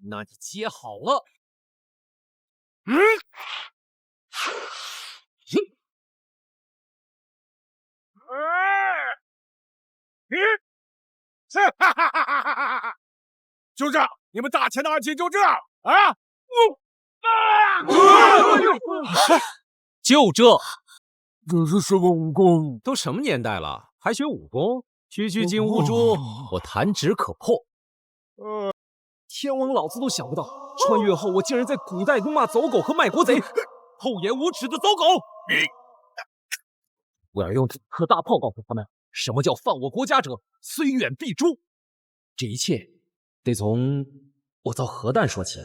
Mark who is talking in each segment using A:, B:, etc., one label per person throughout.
A: 那你接好了。
B: 就这，你们大钱的案情就这啊？
A: 就这，
B: 这是什么武功？
A: 都什么年代了，还学武功？区区金兀术，我弹指可破。天王老子都想不到，穿越后我竟然在古代怒骂走狗和卖国贼，厚颜无耻的走狗！我要用这颗大炮告诉他们，什么叫犯我国家者，虽远必诛。这一切得从我造核弹说起。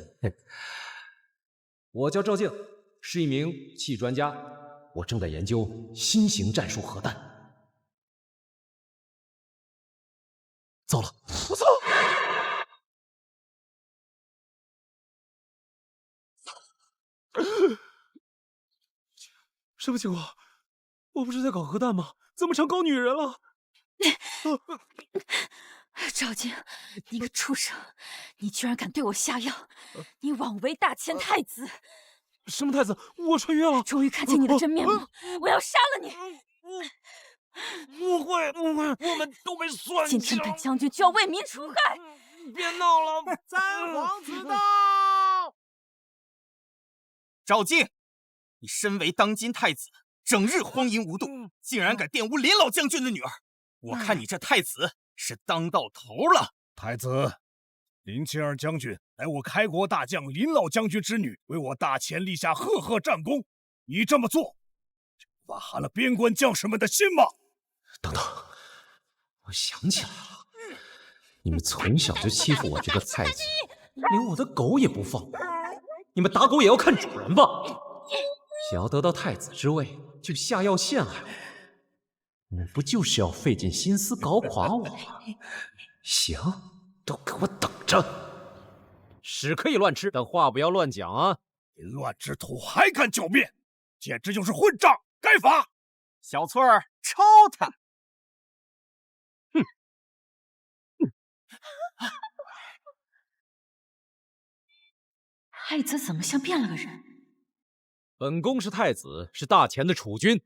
A: 我叫赵静，是一名气专家，我正在研究新型战术核弹。糟了，我操！什么情况？我不是在搞核弹吗？怎么成搞女人了？
C: 赵静，你个畜生！你居然敢对我下药！你枉为大前太子！
A: 什么太子？我穿越了！
C: 终于看清你的真面目！我要杀了你！
A: 不会，我们都没算计。
C: 今天本将军就要为民除害！
A: 别闹了！
D: 三皇子到！赵静，你身为当今太子，整日荒淫无度，竟然敢玷污林老将军的女儿！我看你这太子是当到头了。
B: 太子，林青儿将军乃我开国大将林老将军之女，为我大前立下赫赫战功。你这么做，挖寒了边关将士们的心吗？
A: 等等，我想起来了，你们从小就欺负我这个太子，连我的狗也不放过。你们打狗也要看主人吧？想要得到太子之位，就下药陷害我，我不就是要费尽心思搞垮我吗？行，都给我等着！屎可以乱吃，但话不要乱讲啊！
B: 淫乱之徒还敢狡辩，简直就是混账，该罚！
D: 小翠儿，抽他！
C: 太子怎么像变了个人？
A: 本宫是太子，是大前的储君，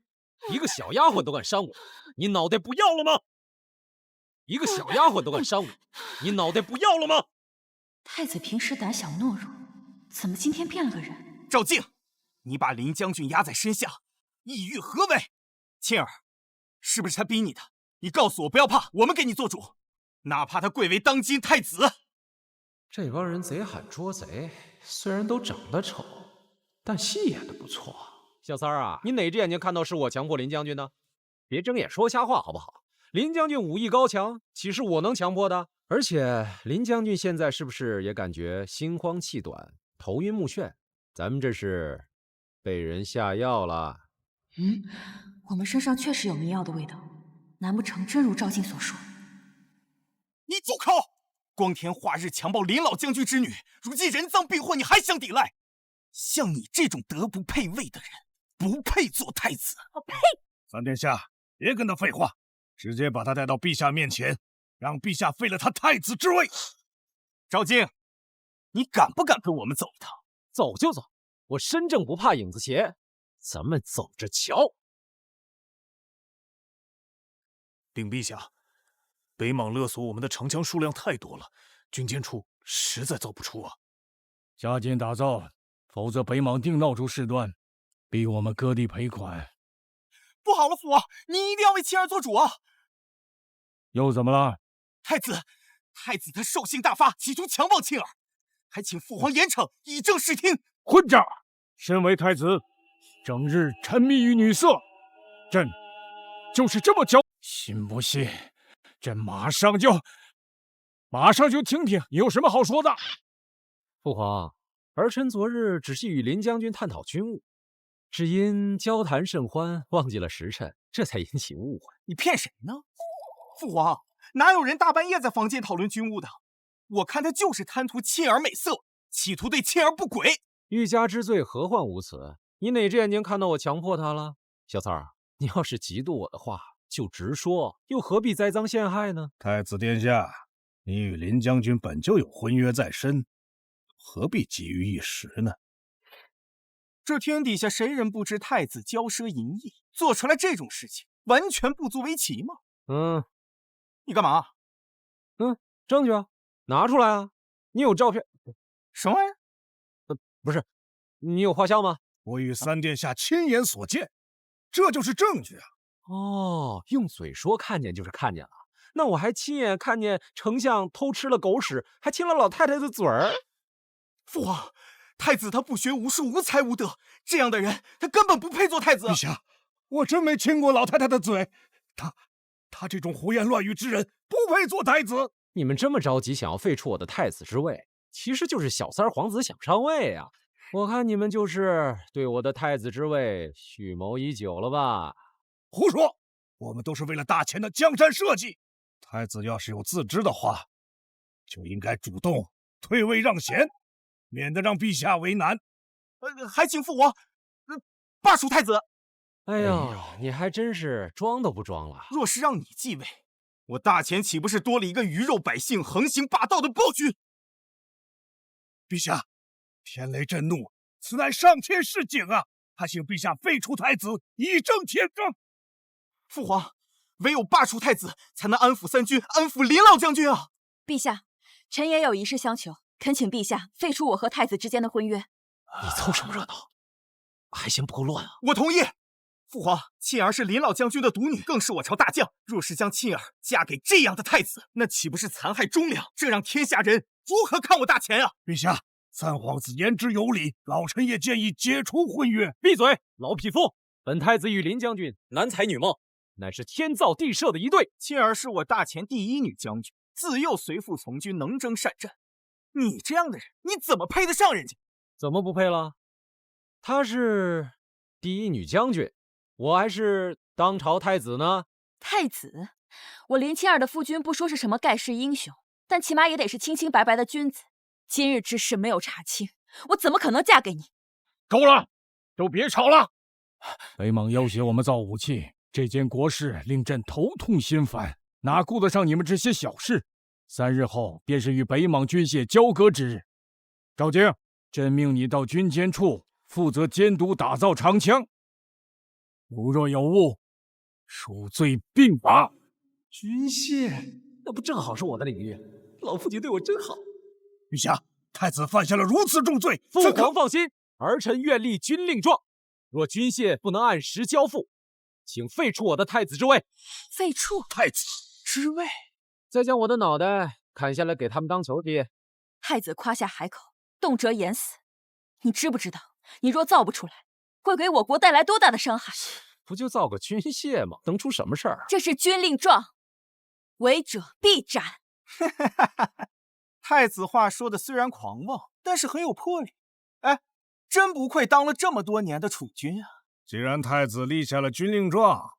A: 一个小丫鬟都敢伤我，你脑袋不要了吗？一个小丫鬟都敢伤我，你脑袋不要了吗？
C: 太子平时胆小懦弱，怎么今天变了个人？
D: 赵静，你把林将军压在身下，意欲何为？青儿，是不是他逼你的？你告诉我，不要怕，我们给你做主，哪怕他贵为当今太子。
A: 这帮人贼喊捉贼，虽然都长得丑，但戏演得不错。小三儿啊，你哪只眼睛看到是我强迫林将军的？别睁眼说瞎话好不好？林将军武艺高强，岂是我能强迫的？而且林将军现在是不是也感觉心慌气短、头晕目眩？咱们这是被人下药了。
C: 我们身上确实有迷药的味道，难不成真如赵静所说？
D: 你住口！光天化日强暴林老将军之女，如今人赃并获，你还想抵赖？像你这种德不配位的人，不配做太子。
C: 呸！
B: 三殿下，别跟他废话，直接把他带到陛下面前，让陛下废了他太子之位。
D: 赵静，你敢不敢跟我们走一趟？
A: 走就走，我身正不怕影子斜，咱们走着瞧。
B: 禀陛下，北莽勒索我们的长枪数量太多了，军监处实在造不出啊。加紧打造，否则北莽定闹出事端，逼我们割地赔款。
D: 不好了，父王，你一定要为青儿做主啊！
B: 又怎么了？
D: 太子他兽性大发，企图强暴青儿，还请父皇严惩，以正视听。
B: 混账！身为太子，整日沉迷于女色，朕就是这么教。信不信？朕马上就听听你有什么好说的。
A: 父皇，儿臣昨日只是与林将军探讨军务，只因交谈甚欢，忘记了时辰，这才引起误会。
D: 你骗谁呢？父皇，哪有人大半夜在房间讨论军务的？我看他就是贪图沁儿美色，企图对沁儿不轨。
A: 欲加之罪，何患无辞？你哪只眼睛看到我强迫他了？小三儿，你要是嫉妒我的话，就直说，又何必栽赃陷害呢？
B: 太子殿下，你与林将军本就有婚约在身，何必急于一时呢？
D: 这天底下谁人不知太子骄奢淫逸，做出来这种事情，完全不足为奇吗？你干嘛？
A: 证据啊，拿出来啊！你有照片？
D: 什么玩意儿？
A: 不是，你有画像吗？
B: 我与三殿下亲眼所见，这就是证据啊！
A: 哦，用嘴说看见就是看见了，那我还亲眼看见丞相偷吃了狗屎，还亲了老太太的嘴儿。
D: 父皇，太子他不学无术，无才无德，这样的人他根本不配做太子。
B: 陛下，我真没亲过老太太的嘴，他这种胡言乱语之人不配做太子。
A: 你们这么着急想要废除我的太子之位，其实就是小三皇子想上位啊！我看你们就是对我的太子之位蓄谋已久了吧？
B: 胡说！我们都是为了大前的江山社稷。太子要是有自知的话，就应该主动退位让贤，免得让陛下为难。
D: 还请父皇罢黜太子。
A: 哎呀，你还真是装都不装了。
D: 若是让你继位，我大前岂不是多了一个鱼肉百姓、横行霸道的暴君？
B: 陛下，天雷震怒，此乃上天示警啊！还请陛下废除太子，以正天正。
D: 父皇，唯有罢黜太子，才能安抚三军，安抚林老将军啊！
C: 陛下，臣也有一事相求，恳请陛下废除我和太子之间的婚约。
A: 你凑什么热闹？还嫌不够乱啊？
D: 我同意。父皇，沁儿是林老将军的独女，更是我朝大将。若是将沁儿嫁给这样的太子，那岂不是残害忠良？这让天下人如何看我大前啊？
B: 陛下，三皇子言之有理，老臣也建议解除婚约。
A: 闭嘴，老匹夫！本太子与林将军男才女貌，乃是天造地设的一对。
D: 沁儿是我大前第一女将军，自幼随父从军，能征善战。你这样的人，你怎么配得上人家？
A: 怎么不配了？她是第一女将军，我还是当朝太子呢。
C: 太子，我林沁儿的夫君不说是什么盖世英雄，但起码也得是清清白白的君子。今日之事没有查清，我怎么可能嫁给你？
B: 够了，都别吵了！北莽要挟我们造武器，这件国事令朕头痛心烦，哪顾得上你们这些小事？3日后便是与北莽军械交割之日。赵京，朕命你到军监处负责监督打造长枪，如若有误，数罪并罚。
A: 军械，那不正好是我的领域？老父亲对我真好。
B: 陛下，太子犯下了如此重罪，
A: 父皇放心，儿臣愿立军令状。若军械不能按时交付，请废除我的太子之位。
C: 废黜
B: 太子
D: 之位，
A: 再将我的脑袋砍下来给他们当球踢。
C: 太子夸下海口，动辄言死。你知不知道，你若造不出来，会给我国带来多大的伤害？
A: 不就造个军械吗？能出什么事儿？
C: 这是军令状，违者必斩。
D: 太子话说的虽然狂妄，但是很有魄力。哎，真不愧当了这么多年的储君啊！
B: 既然太子立下了军令状，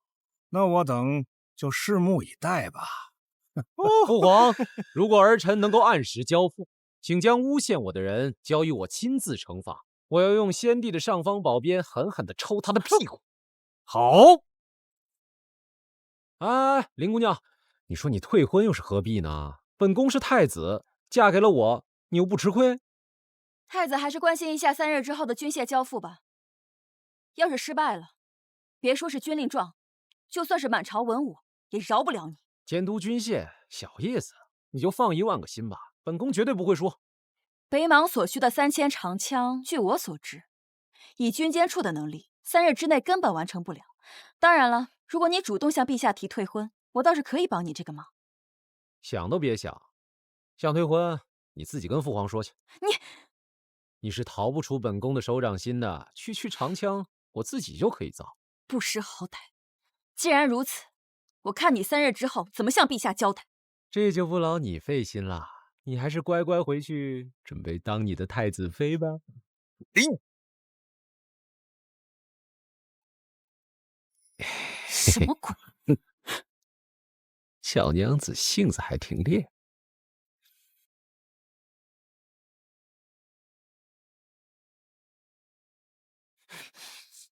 B: 那我等就拭目以待吧。
A: 父皇，如果儿臣能够按时交付，请将诬陷我的人交予我亲自惩罚。我要用先帝的尚方宝鞭狠狠地抽他的屁股。
B: 好。
A: 哎，林姑娘，你说你退婚又是何必呢？本宫是太子，嫁给了我，你又不吃亏。
C: 太子还是关心一下3日之后的军械交付吧。要是失败了，别说是军令状，就算是满朝文武也饶不了你。
A: 监督军械小意思，你就放1万个心吧，本宫绝对不会说。
C: 北莽所需的3000长枪，据我所知，以军监处的能力，3日之内根本完成不了。当然了，如果你主动向陛下提退婚，我倒是可以帮你这个忙。
A: 想都别想，想退婚你自己跟父皇说去。你是逃不出本宫的手掌心的，区区长枪我自己就可以造。
C: 不识好歹！既然如此，我看你3日之后怎么向陛下交代。
A: 这就不劳你费心了，你还是乖乖回去准备当你的太子妃吧。
C: 什么鬼？
A: 小娘子性子还挺烈。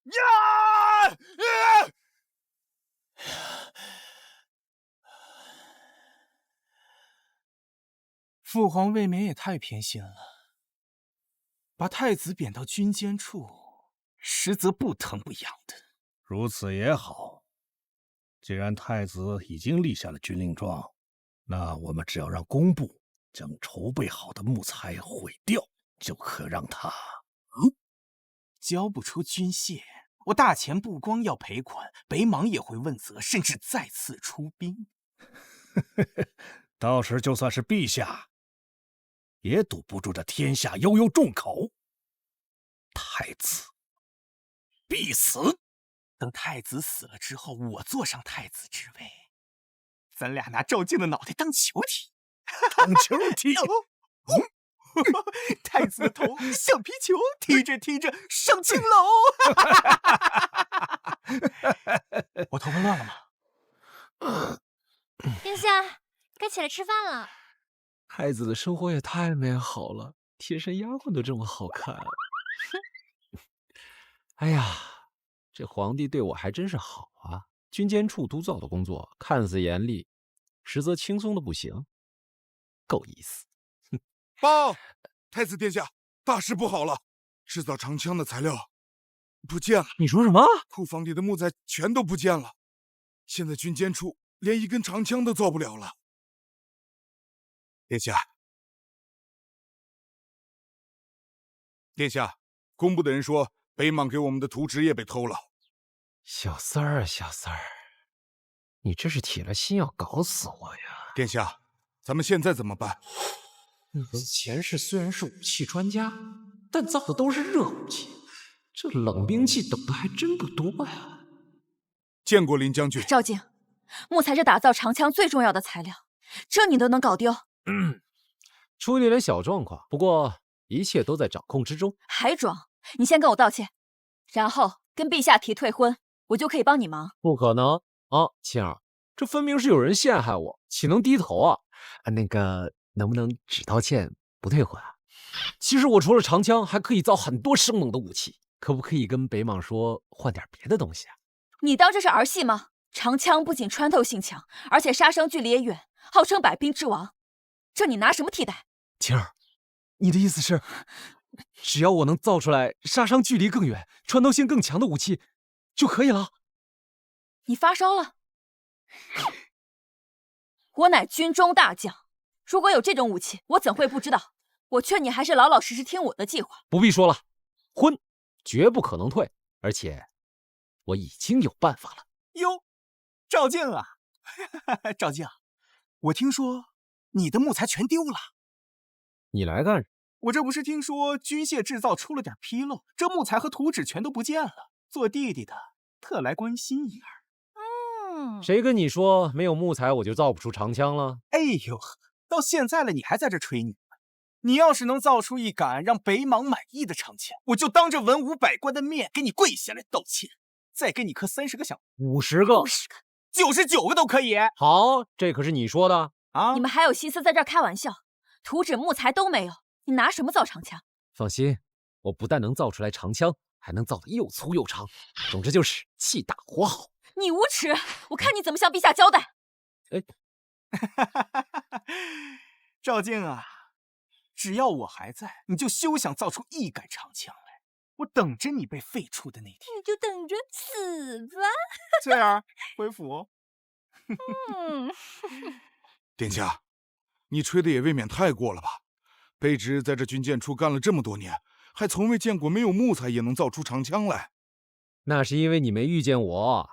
D: 呀！父皇未免也太偏心了。把太子贬到军监处，实则不疼不痒的。
B: 如此也好。既然太子已经立下了军令状，那我们只要让工部将筹备好的木材毁掉，就可让他……
D: 交不出军械，我大钱不光要赔款，北莽也会问责，甚至再次出兵。
B: 到时就算是陛下，也堵不住这天下悠悠众口。太子必死。
D: 等太子死了之后，我坐上太子之位，咱俩拿赵静的脑袋当球踢，
B: 当球踢。
D: 太子的头像皮球，踢着踢着上青楼。我头发乱了吗？
E: 殿下，该起来吃饭了。
A: 太子的生活也太美好了，贴身丫鬟都这么好看。哎呀，这皇帝对我还真是好啊！军监处督造的工作看似严厉，实则轻松的不行，够意思。
F: 报，太子殿下，大事不好了！制造长枪的材料不见了。
A: 你说什么？
F: 库房里的木材全都不见了，现在军监处连一根长枪都造不了了。殿下，工部的人说北莽给我们的图纸也被偷了。
A: 小三儿啊，小三儿，你这是铁了心要搞死我呀！
F: 殿下，咱们现在怎么办？
A: 此前世虽然是武器专家，但造的都是热武器，这冷兵器懂得还真不多呀。
F: 见过林将军。
C: 赵静，木材是打造长枪最重要的材料，这你都能搞丢？
A: 出了一点小状况，不过一切都在掌控之中。
C: 还装？你先跟我道歉，然后跟陛下提退婚，我就可以帮你忙。
A: 不可能啊，青儿，这分明是有人陷害我，岂能低头啊？那个，能不能只道歉不退婚啊？其实我除了长枪，还可以造很多生猛的武器，可不可以跟北莽说换点别的东西啊？
C: 你当这是儿戏吗？长枪不仅穿透性强，而且杀伤距离也远，号称百兵之王，这你拿什么替代？
A: 青儿，你的意思是，只要我能造出来杀伤距离更远、穿透性更强的武器就可以了？
C: 你发烧了？我乃军中大将，如果有这种武器，我怎会不知道？我劝你还是老老实实听我的计划。
A: 不必说了，婚绝不可能退，而且我已经有办法了。
D: 哟，赵静啊，赵静，我听说你的木材全丢了。
A: 你来干什么？
D: 我这不是听说军械制造出了点纰漏，这木材和图纸全都不见了。做弟弟的特来关心一二。
A: 谁跟你说没有木材我就造不出长枪了？
D: 哎呦，到现在了，你还在这吹牛？你要是能造出一杆让北莽满意的长枪，我就当着文武百官的面给你跪下来道歉，再给你磕30个响
A: ，50个
C: ，50个
D: ，99个都可以。
A: 好，这可是你说的
D: 啊！
C: 你们还有心思在这儿开玩笑？图纸木材都没有，你拿什么造长枪？
A: 放心，我不但能造出来长枪，还能造得又粗又长，总之就是气大活好。
C: 你无耻！我看你怎么向陛下交代。
D: 赵静啊，只要我还在，你就休想造出一杆长枪来。我等着你被废黜的那天。
E: 你就等着死吧。
D: 翠儿，回府。
F: 殿下，你吹的也未免太过了吧？卑职在这军监处干了这么多年，还从未见过没有木材也能造出长枪来。
A: 那是因为你没遇见我。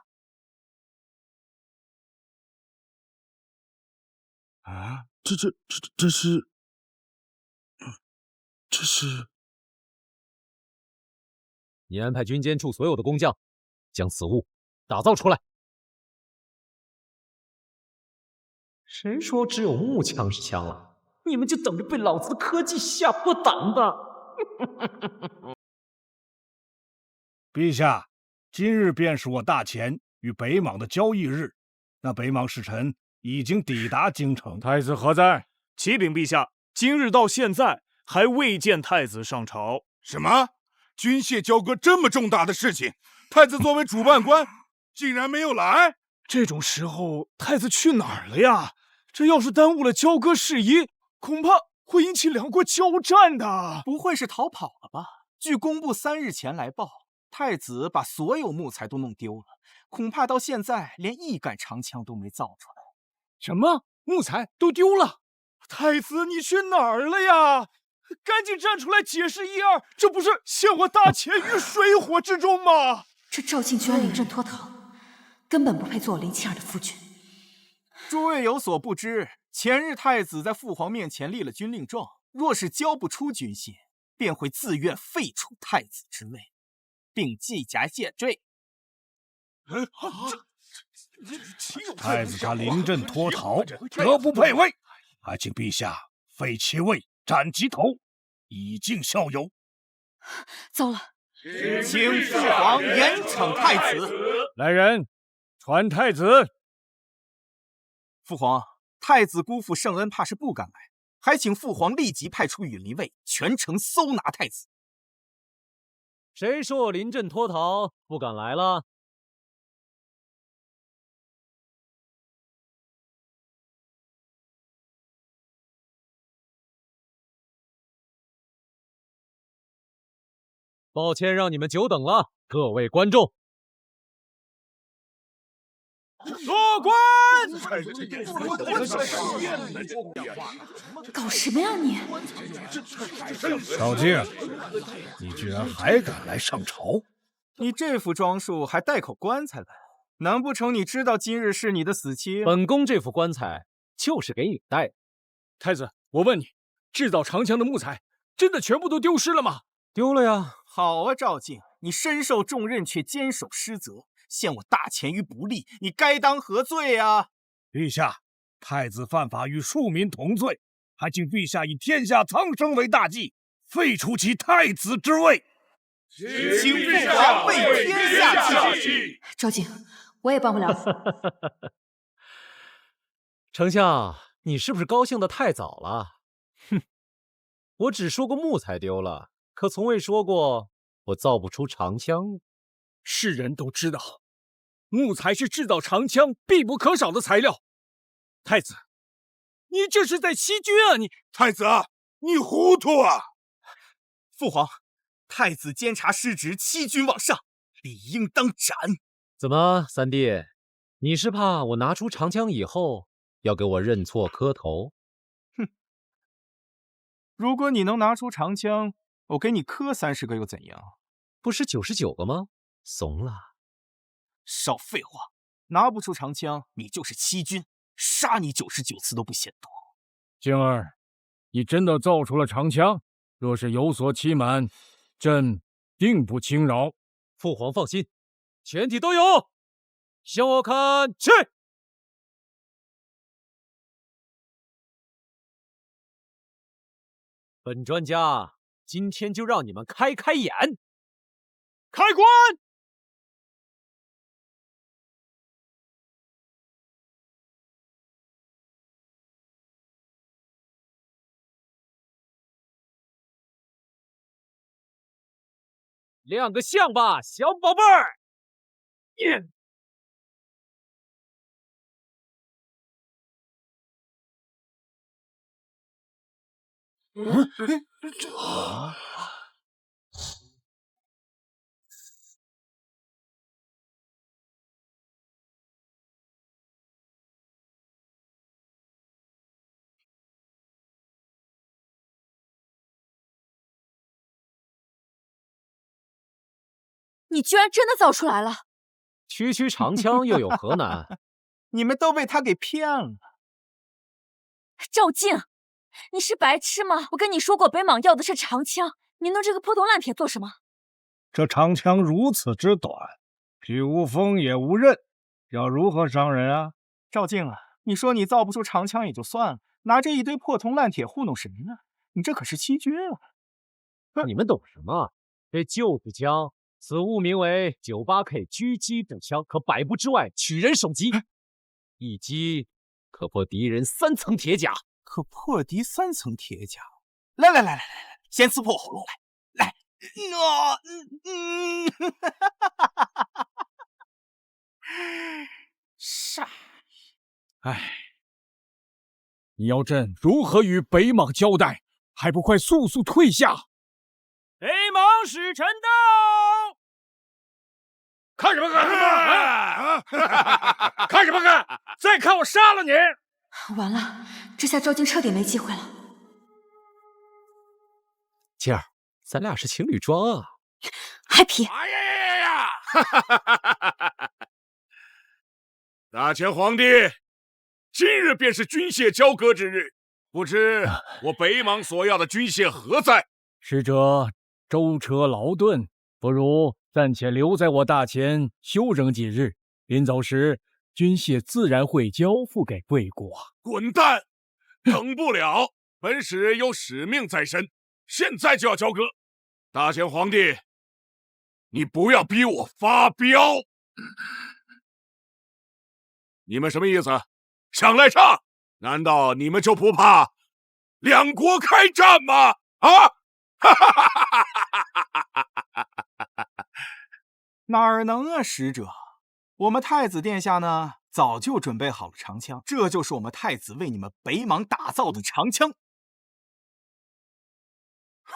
F: 啊，这是……
A: 你安排军监处所有的工匠将此物打造出来。谁说只有木枪是枪了？你们就等着被老子的科技吓破胆吧！
B: 陛下，今日便是我大钱与北莽的交易日，那北莽使臣已经抵达京城。
G: 太子何在？启禀陛下，今日到现在还未见太子上朝。
F: 什么？军械交割这么重大的事情，太子作为主办官竟然没有来？
G: 这种时候，太子去哪儿了呀？这要是耽误了交割事宜，恐怕……
B: 会引起两国交战的。
D: 不会是逃跑了吧？据工部3日前来报，太子把所有木材都弄丢了，恐怕到现在连一杆长枪都没造出来。
B: 什么？木材都丢了？太子，你去哪儿了呀？赶紧站出来解释一二！这不是陷我大钱于水火之中吗？
C: 这赵靖居然临阵脱逃，根本不配做我林青儿的夫君。
D: 诸位有所不知，前日太子在父皇面前立了军令状，若是交不出军信，便会自愿废除太子之位，并记夹谢罪。
B: 太子他临阵脱逃，德不配位，还请陛下废其位，斩其头，以儆效尤。
C: 糟了！
D: 请父皇严惩太子。
B: 来人，传太子。
D: 父皇，太子辜负圣恩，怕是不敢来，还请父皇立即派出羽林卫，全城搜拿太子。
A: 谁说我临阵脱逃不敢来了？抱歉让你们久等了，各位观众。
B: 落官！
C: 搞什么呀你？
B: 赵靖，你居然还敢来上朝！
D: 你这副装束还带口棺材来？难不成你知道今日是你的死期？
A: 本宫这副棺材就是给你带的。
B: 太子，我问你，制造长枪的木材真的全部都丢失了吗？
A: 丢了呀。
D: 好啊，赵靖，你身受重任却坚守失责，陷我大钱于不利，你该当何罪啊？
B: 陛下，太子犯法与庶民同罪，还请陛下以天下苍生为大忌，废除其太子之位。
D: 请父皇为天下计。
C: 赵靖，我也帮不了你。
A: 丞相，你是不是高兴得太早了？哼，我只说过木材丢了，可从未说过我造不出长枪。
B: 世人都知道，木材是制造长枪必不可少的材料。太子，你这是在欺君啊！
F: 太子，你糊涂啊！
D: 父皇，太子监察失职，欺君罔上，理应当斩。
A: 怎么，三弟，你是怕我拿出长枪以后要给我认错磕头？
D: 哼，如果你能拿出长枪，我给你磕30个又怎样？
A: 不是99个吗？怂了。
D: 少废话，拿不出长枪，你就是欺君，杀你99次都不嫌多。
B: 静儿，你真的造出了长枪？若是有所欺瞒，朕定不轻饶。
A: 父皇放心，全体都有，向我看齐。本专家今天就让你们开开眼。
B: 开棺！
A: 亮个相吧，小宝贝儿！
C: 你居然真的造出来了！
A: 区区长枪又有何难？
D: 你们都被他给骗了。
C: 赵靖，你是白痴吗？我跟你说过，北莽要的是长枪，你弄这个破铜烂铁做什么？
B: 这长枪如此之短，既无锋也无刃，要如何伤人啊？
D: 赵靖啊，你说你造不出长枪也就算了，拿这一堆破铜烂铁糊弄谁呢？你这可是欺君啊！
A: 你们懂什么？这就是枪，此物名为98K 狙击步枪，可100步之外取人首级，一击可破敌人3层铁甲。
D: 可破敌3层铁甲？来，先撕破喉咙来！傻！
B: 唉，你要朕如何与北莽交代？还不快速速退下！
G: 北邙使臣到！
H: 看什么看？看什么看？再看我杀了你！
C: 完了，这下赵静彻底没机会了。
A: 静儿，咱俩是情侣装啊！
C: 还皮！
H: 哎呀呀呀！
F: 大前皇帝，今日便是军械交割之日，不知我北邙所要的军械何在？
B: 使者舟车劳顿，不如暂且留在我大前休整几日。临走时，军械自然会交付给贵国。
F: 滚蛋！等不了，本使有使命在身，现在就要交割。大前皇帝，你不要逼我发飙！你们什么意思？想来上？难道你们就不怕两国开战吗？啊！
D: 哪儿能啊，使者！我们太子殿下呢，早就准备好了长枪，这就是我们太子为你们北邙打造的长枪。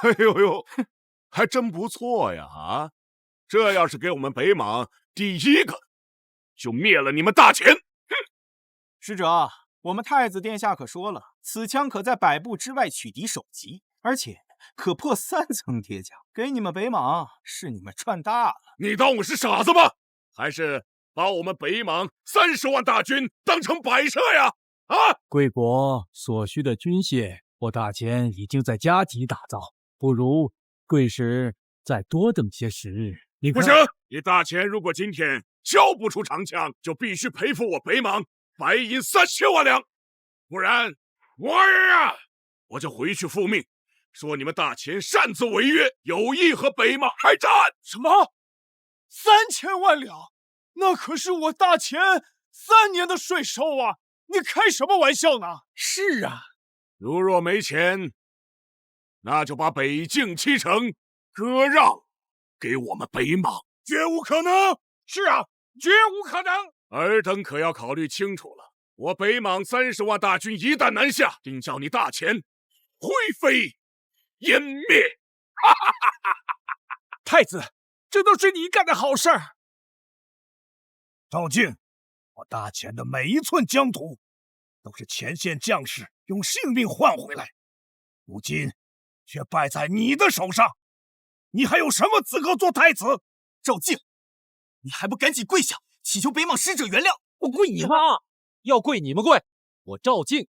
F: 哎呦呦，还真不错呀！啊，这要是给我们北邙第一个，就灭了你们大前！
D: 使者，我们太子殿下可说了，此枪可在100步之外取敌首级，而且可破3层铁甲，给你们北邙是你们赚大了。
F: 你当我是傻子吗？还是把我们北邙30万大军当成摆设呀？啊！
B: 贵国所需的军械，我大前已经在加急打造，不如贵使再多等些时日。你看
F: 不行，你大前如果今天交不出长枪，就必须赔付我北邙白银3000万两，不然我就回去复命，说你们大前擅自违约，有意和北邙开战。
B: 什么？3000万两？那可是我大前3年的税收啊！你开什么玩笑呢？
H: 是啊，
F: 如若没钱，那就把北境7城割让给我们北邙，绝无可能。
H: 是啊，绝无可能。
F: 尔等可要考虑清楚了，我北邙30万大军一旦南下，定叫你大前灰飞烟灭！
B: 太子，这都是你干的好事儿。
I: 赵静，我大前的每一寸疆土，都是前线将士用性命换回来，如今却败在你的手上，你还有什么资格做太子？
D: 赵静，你还不赶紧跪下，祈求北邙使者原谅！
A: 我跪你妈！要跪你们跪，我赵静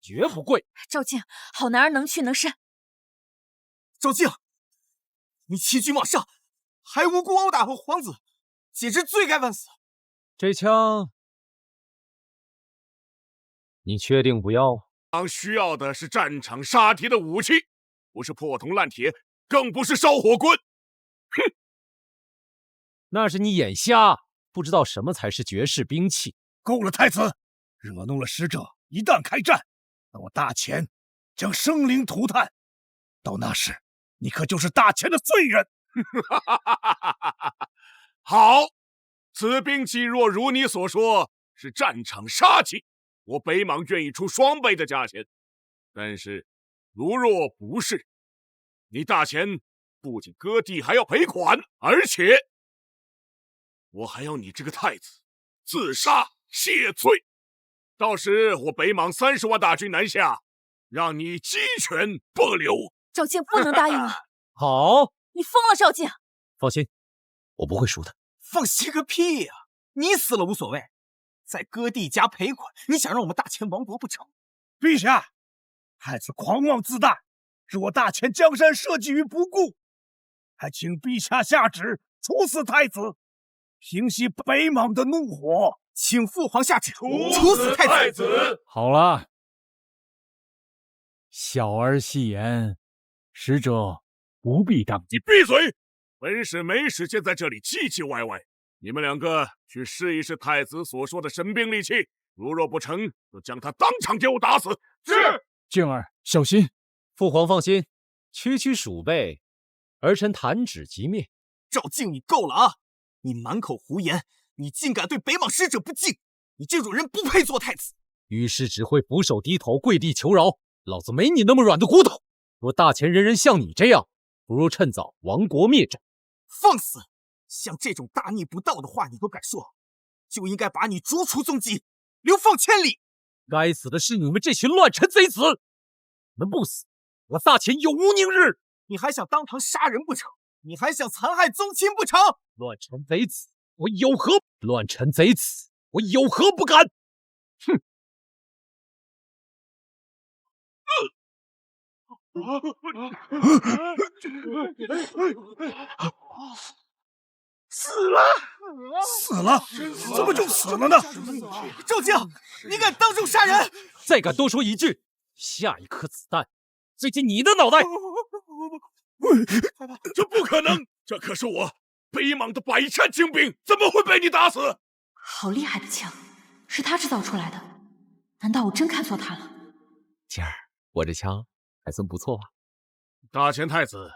A: 绝不跪。
C: 赵静，好男儿能屈能伸。
D: 赵静，你欺君罔上，还无辜殴打我皇子，简直罪该万死！
A: 这枪，你确定不要？
F: 需要的是战场杀敌的武器，不是破铜烂铁，更不是烧火棍。哼！
A: 那是你眼瞎，不知道什么才是绝世兵器。
I: 够了，太子，惹怒了使者，一旦开战，那我大前将生灵涂炭，到那时，你可就是大前的罪人。
F: 好，此兵器若如你所说是战场杀器，我北邙愿意出双倍的价钱。但是，如若不是，你大前不仅割地，还要赔款，而且我还要你这个太子自杀谢罪。到时我北邙30万大军南下，让你鸡犬不留。
C: 赵静不能答应啊！
A: 好，
C: 你疯了，赵静！
A: 放心，我不会输的。
D: 放心个屁呀！你死了无所谓，再割地加赔款，你想让我们大前亡国不成？
I: 陛下，太子狂妄自大，使我大前江山社稷于不顾，还请陛下下旨处死太子，平息北邙的怒火。
D: 请父皇下旨处死太子。
B: 好了，小儿戏言，使者不必当
F: 你闭嘴！本使没时间在这里唧唧歪歪。你们两个去试一试太子所说的神兵利器，如若不成，就将他当场给我打死。
H: 是。
B: 静儿，小心。
A: 父皇放心，区区鼠辈，儿臣弹指即灭。
D: 赵静，你够了啊！你满口胡言，你竟敢对北邙使者不敬！你这种人不配做太子。
A: 遇事只会俯首低头，跪地求饶，老子没你那么软的骨头。若大前人人像你这样，不如趁早亡国灭种。
D: 放肆！像这种大逆不道的话你都敢说，就应该把你逐出宗籍，流放千里。
A: 该死的是你们这群乱臣贼子！你们不死，我大前永无宁日！
D: 你还想当堂杀人不成？你还想残害宗亲不成？
A: 乱臣贼子，我有何不敢？哼！
I: 死了！怎么就死了呢？
D: 赵静，你敢当众杀人？
A: 再敢多说一句，下一颗子弹坠进你的脑袋！
F: 这不可能！这可是我北莽的百战精兵，怎么会被你打死？
C: 好厉害的枪，是他制造出来的？难道我真看错他了？
A: 今儿我这枪还算不错吧？
F: 大前太子，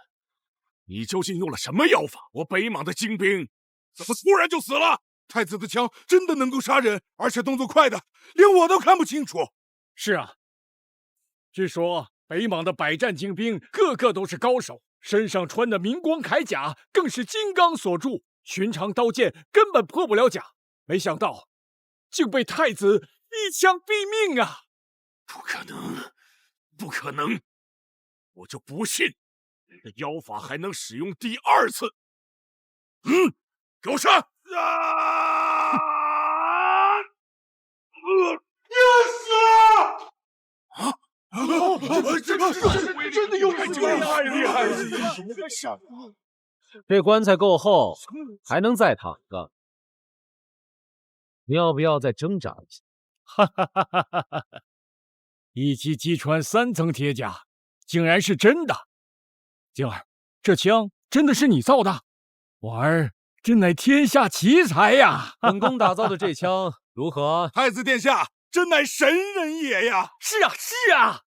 F: 你究竟用了什么妖法？我北莽的精兵怎么突然就死了？
J: 太子的枪真的能够杀人，而且动作快的，连我都看不清楚。
B: 是啊，据说北莽的百战精兵个个都是高手，身上穿的明光铠甲更是金刚锁铸，寻常刀剑根本破不了甲。没想到，竟被太子一枪毙命啊！
F: 不可能，不可能！我就不信你的妖法还能使用第二次。给我杀！
J: 真的有人厉害！
A: 这棺材够厚，还能再躺个。你要不要再挣扎一下？
B: 哈哈哈哈哈哈！一击击穿3层铁甲，竟然是真的！静儿，这枪真的是你造的？我儿真乃天下奇才呀！
A: 本宫打造的这枪如何？
J: 太子殿下真乃神人也呀！
B: 是啊，是啊！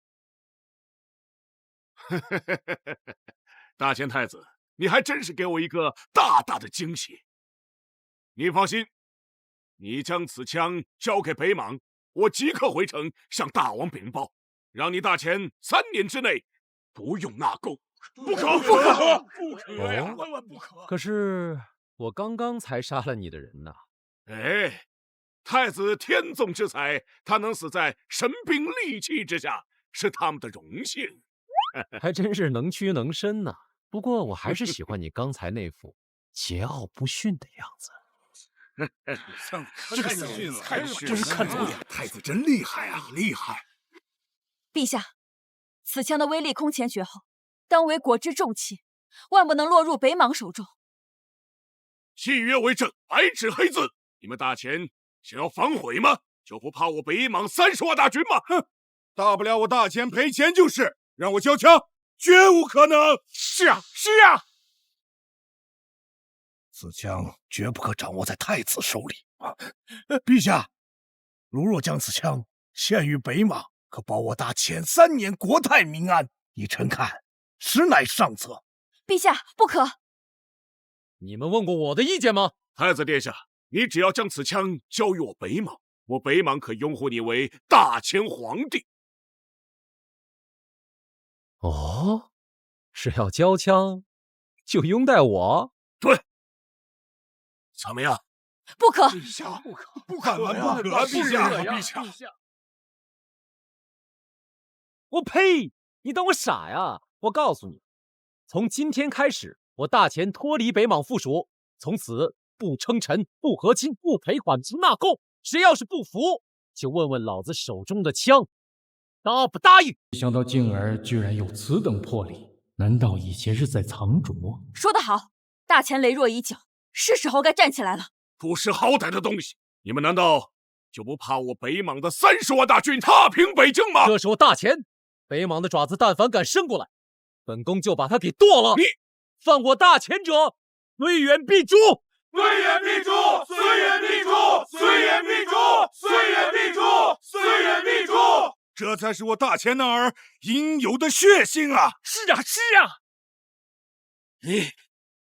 F: 大前太子，你还真是给我一个大大的惊喜。你放心，你将此枪交给北莽，我即刻回城向大王禀报，让你大前3年之内不用纳贡。不可呀！万万不可！
A: 可是我刚刚才杀了你的人呐！
F: 哎，太子天纵之才，他能死在神兵利器之下，是他们的荣幸。
A: 还真是能屈能伸呐。不过我还是喜欢你刚才那副桀骜不驯的样子。
J: 这个太逊了，真是看走眼。太子真厉害啊，厉害！
C: 陛下，此枪的威力空前绝后，当为国之重器，万不能落入北莽手中。
F: 契约为证，白纸黑字。你们大前想要反悔吗？就不怕我北莽30万大军吗？
J: 哼，大不了我大前赔钱就是，让我交枪，绝无可能。
B: 是啊，是啊。
I: 此枪绝不可掌握在太子手里啊！陛下，如若将此枪献于北莽，可保我大前3年国泰民安。依臣看，实乃上策。
C: 陛下不可！
A: 你们问过我的意见吗？
F: 太子殿下，你只要将此枪交于我北莽，我北莽可拥护你为大前皇帝。
A: 哦，是要交枪就拥戴我？
F: 对。怎么样？
C: 不可！
J: 陛下，不可呀！陛下！
A: 我呸！你当我傻呀？我告诉你，从今天开始，我大前脱离北莽附属，从此不称臣、不和亲、不赔款、不纳贡。谁要是不服，就问问老子手中的枪，答不答应？
B: 没想到静儿居然有此等魄力，难道以前是在藏拙？
C: 说得好，大前羸弱已久，是时候该站起来了。
F: 不识好歹的东西，你们难道就不怕我北莽的30万大军踏平北京吗？
A: 这是我大前，北莽的爪子但凡敢伸过来，本宫就把他给剁了。
F: 你
A: 犯我大前者，虽远必诛！
J: 虽远必诛！虽远必诛！虽远必诛！虽远必诛！虽远必诛！这才是我大前男儿应有的血性啊！
B: 是啊，是啊！
F: 你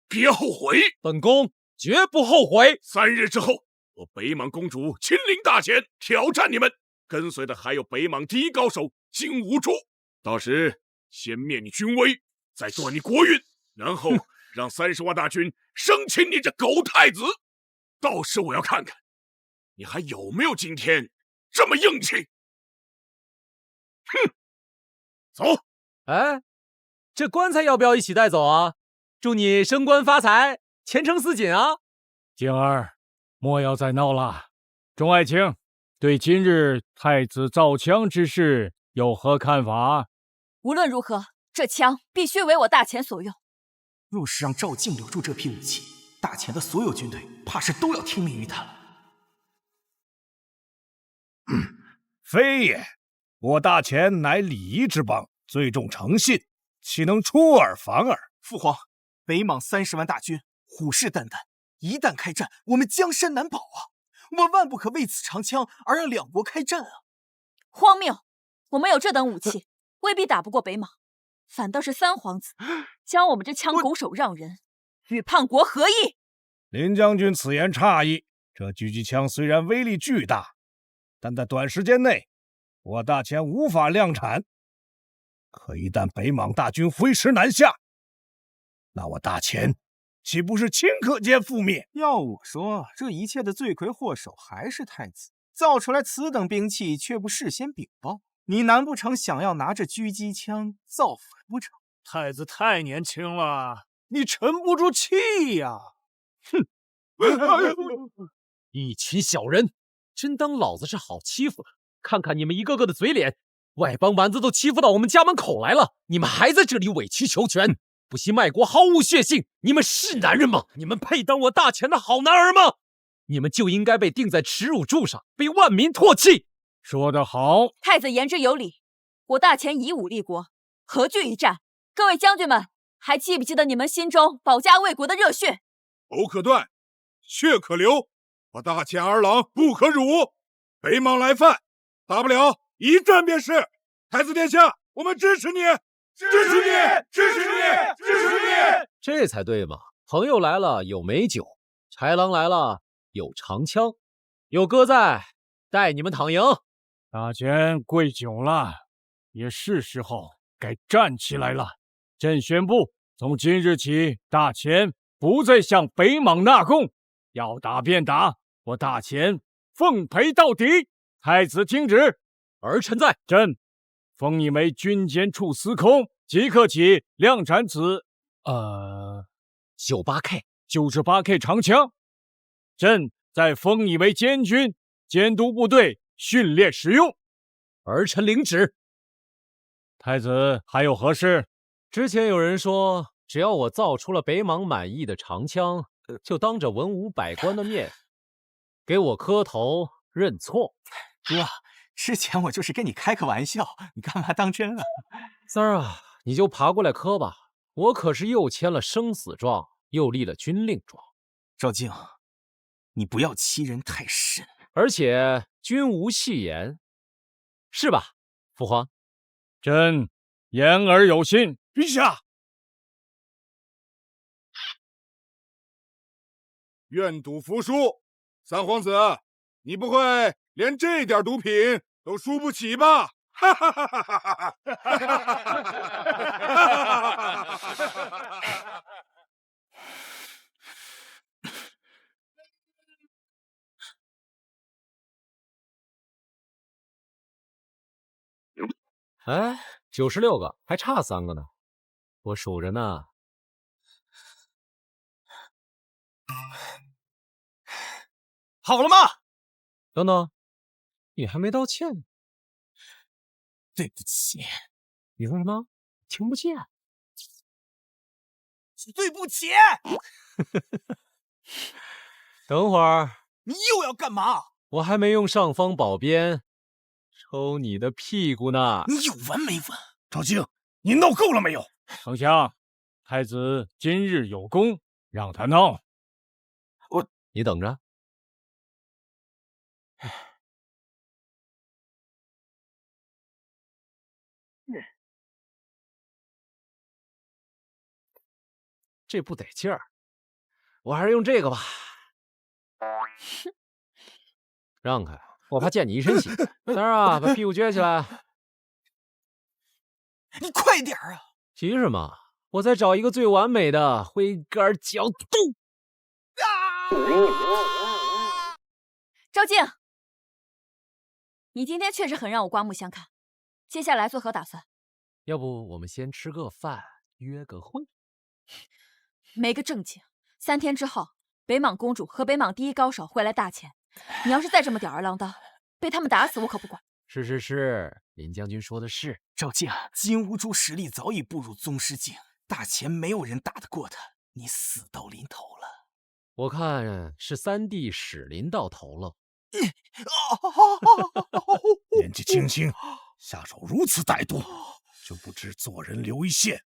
F: 别后悔！
A: 本宫绝不后悔。
F: 3日之后，我北莽公主亲临大前挑战你们，跟随的还有北莽第一高手金兀术。到时先灭你军威，再断你国运，然后让30万大军生擒你这狗太子。到时我要看看你还有没有今天这么硬气。哼，走。
A: 哎，这棺材要不要一起带走啊？祝你升官发财，前程似锦啊！
B: 静儿，莫要再闹了。众爱卿，对今日太子造枪之事有何看法？
C: 无论如何，这枪必须为我大钱所用。
D: 若是让赵静留住这批武器，大钱的所有军队怕是都要听命于他了。
I: 非也，我大钱乃礼仪之邦，最重诚信，岂能出尔反尔？
D: 父皇，北莽30万大军虎视眈眈，一旦开战，我们江山难保啊！我们万不可为此长枪而让两国开战啊！
C: 荒谬！我们有这等武器，未必打不过北莽，反倒是三皇子将我们这枪拱手让人，与叛国何异？
I: 林将军此言差矣。这狙击枪虽然威力巨大，但在短时间内，我大钱无法量产。可一旦北莽大军挥师南下，那我大钱岂不是顷刻间覆灭？
D: 要我说，这一切的罪魁祸首还是太子，造出来此等兵器却不事先禀报，你难不成想要拿着狙击枪造反不成？
G: 太子太年轻了，你沉不住气呀！
A: 哼！一群小人，真当老子是好欺负了？看看你们一个个的嘴脸，外邦蛮子都欺负到我们家门口来了，你们还在这里委曲求全，不惜卖国，毫无血性！你们是男人吗？你们配当我大钱的好男儿吗？你们就应该被钉在耻辱柱上，被万民唾弃！
B: 说得好，
C: 太子言之有理。我大钱以武立国，何惧一战？各位将军们，还记不记得你们心中保家卫国的热血？
J: 口可断，血可流，我大钱儿郎不可辱。北莽来犯，大不了一战便是。太子殿下，我们支持你，支持你，支持你，支持你！
A: 这才对嘛！朋友来了有美酒，豺狼来了有长枪，有哥在，带你们躺赢。
B: 大钱跪久了，也是时候该站起来了。朕宣布，从今日起，大钱不再向北莽纳贡，要打便打，我大钱奉陪到底。太子听旨。
A: 儿臣在。
B: 朕封你为军监处司空，即刻起量产此
A: 98K
B: 98K 长枪。朕再封你为监军，监督部队训练使用。
A: 儿臣领旨。
B: 太子还有何事？
A: 之前有人说，只要我造出了北莽满意的长枪，就当着文武百官的面给我磕头认错。
D: 哥，之前我就是跟你开个玩笑，你干嘛当真了？
A: 三儿啊，你就爬过来磕吧，我可是又签了生死状，又立了军令状。
D: 赵静，你不要欺人太甚。
A: 而且君无戏言，是吧，父皇？
B: 朕言而有信。
I: 陛下，
J: 愿赌服输。三皇子，你不会连这点毒品都输不起吧？哈哈哈哈哈哈！
A: 哎，96个，还差3个呢，我数着呢。
D: 好了吗？
A: 等等，你还没道歉呢。
D: 对不起。
A: 你说什么？听不见。
D: 对不起。
A: 等会儿。
D: 你又要干嘛？
A: 我还没用尚方宝鞭抽你的屁股呢。
D: 你有完没完？
I: 赵静，你闹够了没有？
B: 丞相，太子今日有功，让他闹。
A: 你等着。这不得劲儿，我还是用这个吧。让开，我怕溅你一身血。三儿啊，把屁股撅起来。
D: 你快点啊！
A: 急什么？我再找一个最完美的挥杆角度。
C: 赵静，你今天确实很让我刮目相看。接下来作何打算？
A: 要不我们先吃个饭，约个会？
C: 没个正经。3天之后，北莽公主和北莽第一高手会来大前。你要是再这么吊儿郎当，被他们打死我可不管。
A: 是，林将军说的是。
D: 赵静，金乌珠实力早已步入宗师境，大前没有人打得过他，你死到临头了。
A: 我看是3弟使临到头了。
I: 年纪轻轻，下手如此歹毒，就不知做人留一线，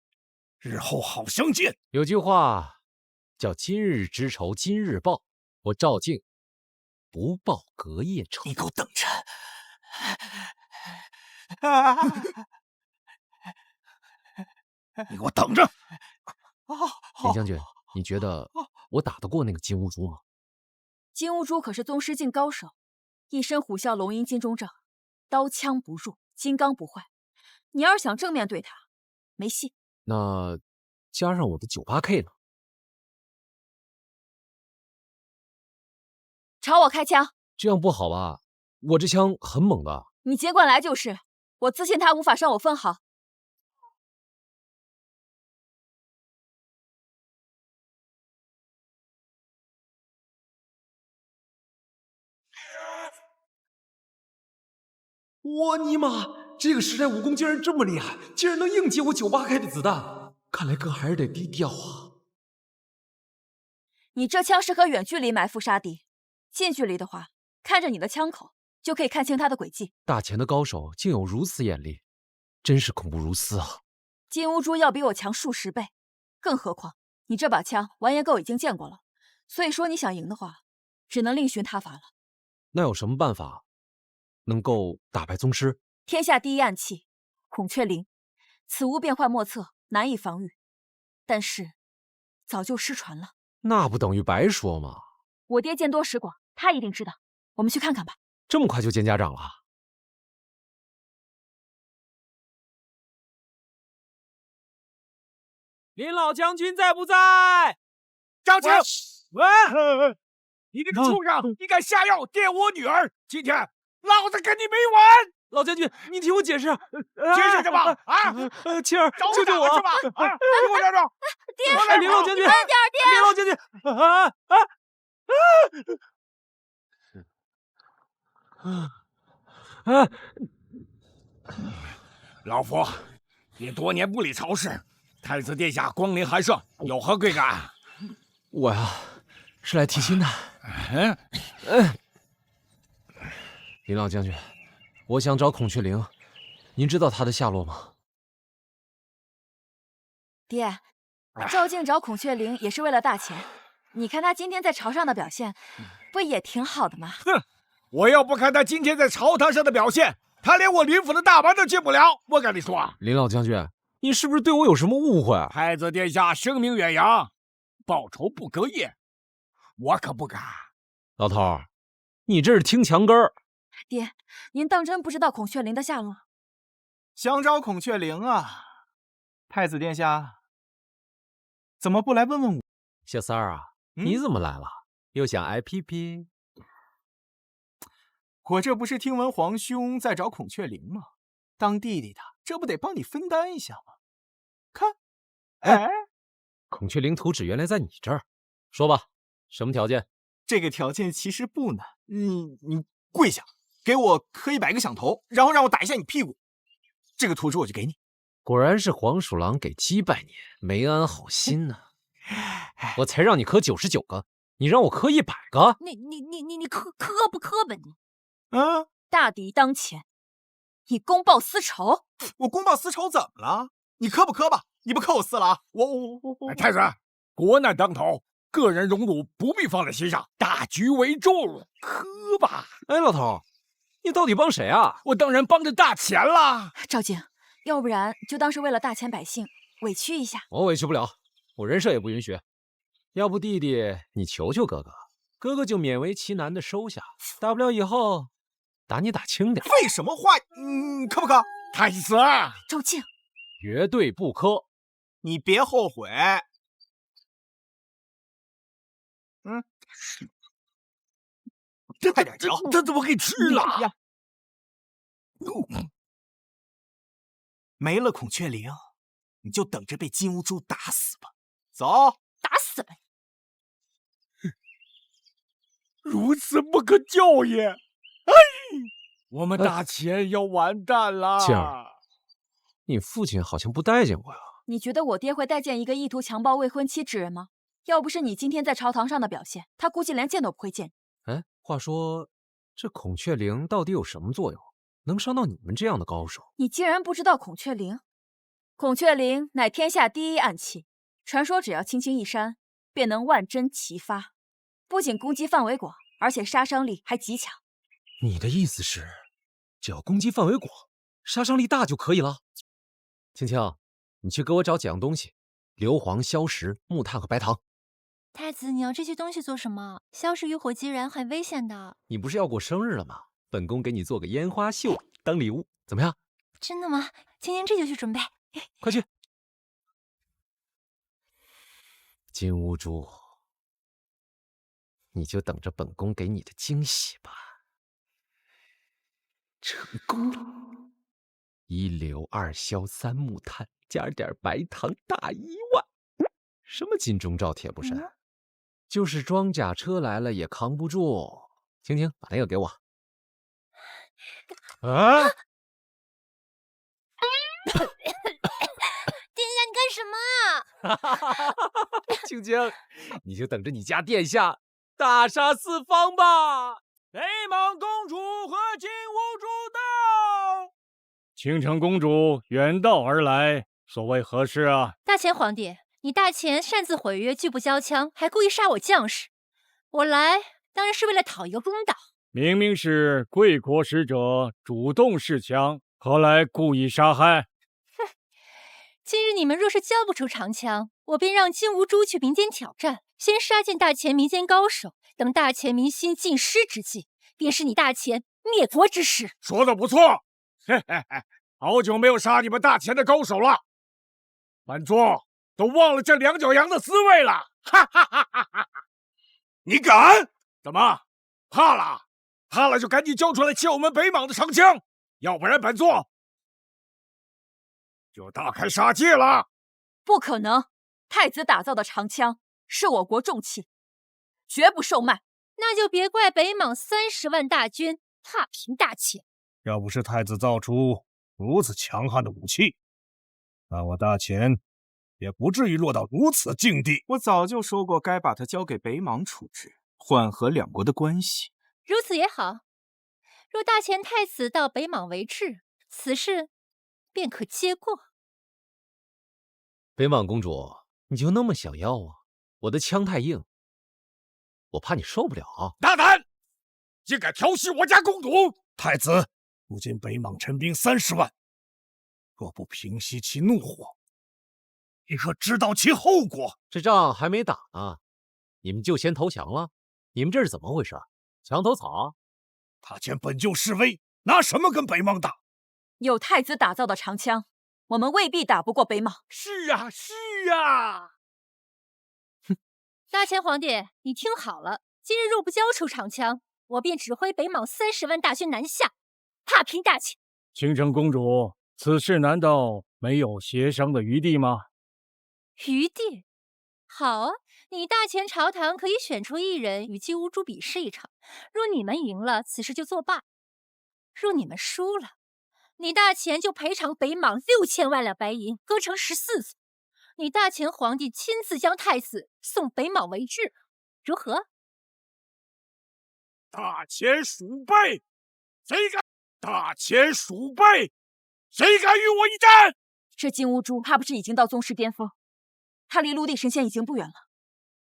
I: 日后好相见。
A: 有句话叫今日之仇今日报，我赵静不报隔夜仇。
D: 你给我等着！
I: 你给我等着！
A: 林将军，你觉得我打得过那个金乌珠吗？
C: 金乌珠可是宗师境高手，一身虎啸龙吟金钟罩，刀枪不入，金刚不坏。你要是想正面对他，没戏。
A: 那加上我的98K 呢？
C: 朝我开枪！
A: 这样不好吧？我这枪很猛的。
C: 你尽管来就是，我自信他无法伤我分毫。
A: 我尼玛！这个时代武功竟然这么厉害，竟然能硬接我98K 的子弹！看来哥还是得低调啊。
C: 你这枪适合远距离埋伏杀敌，近距离的话，看着你的枪口就可以看清他的诡计。
A: 大前的高手竟有如此眼力，真是恐怖如斯啊！
C: 金乌珠要比我强数10倍，更何况你这把枪完颜购已经见过了，所以说你想赢的话，只能另寻他法了。
A: 那有什么办法能够打败宗师？
C: 天下第一暗器孔雀翎，此物变幻莫测，难以防御，但是早就失传了。
A: 那不等于白说吗？
C: 我爹见多识广，他一定知道。我们去看看吧。
A: 这么快就见家长了？
H: 林老将军在不在？
J: 张青，
H: 喂，
J: 你这个畜生，你敢下药电我女儿！今天老子跟你没完！
A: 老将军，你听我解释。
J: 解释什么？啊！
A: 青儿，救救我！
J: 是吧？啊！给我站住！
C: 爹，
A: 林老将军，
C: 慢点，爹！
A: 林老将军，
J: 老夫也多年不理朝事，太子殿下光临寒舍，有何贵干？
A: 我呀，是来提亲的。林老将军，我想找孔雀翎，您知道他的下落吗？
C: 爹，赵静找孔雀翎也是为了大钱。你看他今天在朝上的表现，不也挺好的吗？
J: 哼，我要不看他今天在朝堂上的表现，他连我林府的大门都进不了。我跟你说，
A: 林老将军，你是不是对我有什么误会？
J: 太子殿下声名远扬，报仇不隔夜，我可不敢。
A: 老头儿，你这是听墙根儿。
C: 爹，您当真不知道孔雀翎的下落？
D: 想找孔雀翎啊？太子殿下，怎么不来问问我？
A: 小三儿啊，你怎么来了？又想挨批评？
D: 我这不是听闻皇兄在找孔雀翎吗？当弟弟的，这不得帮你分担一下吗？看，哎，
A: 孔雀翎图纸原来在你这儿，说吧，什么条件？
D: 这个条件其实不难，你跪下，给我磕100个响头，然后让我打一下你屁股，这个图纸我就给你。
A: 果然是黄鼠狼给鸡拜年，没安好心呢。我才让你磕99个，你让我磕100个？
E: 你磕不磕吧你？
D: 啊！
C: 大敌当前，你公报私仇？
D: 我公报私仇怎么了？你磕不磕吧？你不磕我撕了啊！我
J: 太子，国难当头，个人荣辱不必放在心上，大局为重，磕吧！
A: 哎，老头，你到底帮谁啊？
J: 我当然帮着大钱啦！
C: 赵静，要不然就当是为了大钱百姓委屈一下。
A: 我委屈不了，我人设也不允许。要不弟弟，你求求哥哥，哥哥就勉为其难的收下，大不了以后打你打轻点。
D: 废什么话？磕不磕？
J: 太子啊！
C: 赵静，
A: 绝对不磕。
D: 你别后悔。快点嚼，
I: 这怎么给吃了？
D: 呀！没了孔雀翎，你就等着被金乌珠打死吧。走，
E: 打死了你！
I: 如此不可教也！哎，我们大钱要完蛋了。
A: 静儿，你父亲好像不待见我呀。
C: 你觉得我爹会待见一个意图强暴未婚妻之人吗？要不是你今天在朝堂上的表现，他估计连见都不会见你。
A: 哎，话说，这孔雀翎到底有什么作用，能伤到你们这样的高手？
C: 你竟然不知道孔雀翎？孔雀翎乃天下第一暗器，传说只要轻轻一扇，便能万针齐发，不仅攻击范围广，而且杀伤力还极强。
A: 你的意思是，只要攻击范围广，杀伤力大就可以了？青青，你去给我找几样东西：硫磺、硝石、木炭和白糖。
E: 太子，你要这些东西做什么？硝石与火击燃很危险的。
A: 你不是要过生日了吗？本宫给你做个烟花秀当礼物，怎么样？
E: 真的吗？今天这就去准备。
A: 快去！金乌珠，你就等着本宫给你的惊喜吧。成功了！1硫2硝3木炭，加点白糖，大1万。什么金钟罩铁布衫，就是装甲车来了也扛不住。青青，把那个给我。啊！
E: 殿下，你干什么啊？
A: 青青，你就等着你家殿下大杀四方吧！
B: 北莽公主和金乌珠到。倾城公主远道而来，所谓何事啊？
E: 大前皇帝，你大前擅自毁约，拒不交枪，还故意杀我将士。我来当然是为了讨一个公道。
B: 明明是贵国使者主动示枪，何来故意杀害？
E: 哼！今日你们若是交不出长枪，我便让金乌珠去民间挑战，先杀尽大前民间高手，等大前民心尽失之际，便是你大前灭国之时。
H: 说的不错，嘿嘿嘿，好久没有杀你们大前的高手了，本座都忘了这两脚羊的滋味了。哈哈哈哈哈！你敢？怎么怕了？怕了就赶紧交出来切我们北莽的长枪，要不然本座就大开杀戒了。
C: 不可能，太子打造的长枪是我国重器，绝不售卖。
E: 那就别怪北莽30万大军踏平大前。
I: 要不是太子造出如此强悍的武器，那我大前也不至于落到如此境地。
D: 我早就说过，该把他交给北莽处置，缓和两国的关系。
E: 如此也好。若大前太子到北莽为质，此事便可接过。
A: 北莽公主，你就那么想要啊？我的枪太硬，我怕你受不了啊！
H: 大胆，竟敢调戏我家公主！
I: 太子，如今北莽陈兵30万，若不平息其怒火，你可知道其后果？
A: 这仗还没打呢，你们就先投降了？你们这是怎么回事？墙头草？
I: 大前本就示威，拿什么跟北莽打？
C: 有太子打造的长枪，我们未必打不过北莽。
H: 是啊，是啊。
A: 哼！
E: 大前皇帝，你听好了，今日若不交出长枪，我便指挥北莽30万大军南下，踏平大前。
B: 倾城公主，此事难道没有协商的余地吗？
E: 余地？好啊，你大前朝堂可以选出1人与金乌珠比试一场。若你们赢了，此事就作罢；若你们输了，你大前就赔偿北莽6000万两白银，割成14份。你大前皇帝亲自将太子送北莽为质，如何？
H: 大前鼠辈，谁敢？大前鼠辈，谁敢与我一战？
C: 这金乌珠怕不是已经到宗师巅峰，他离陆地神仙已经不远了，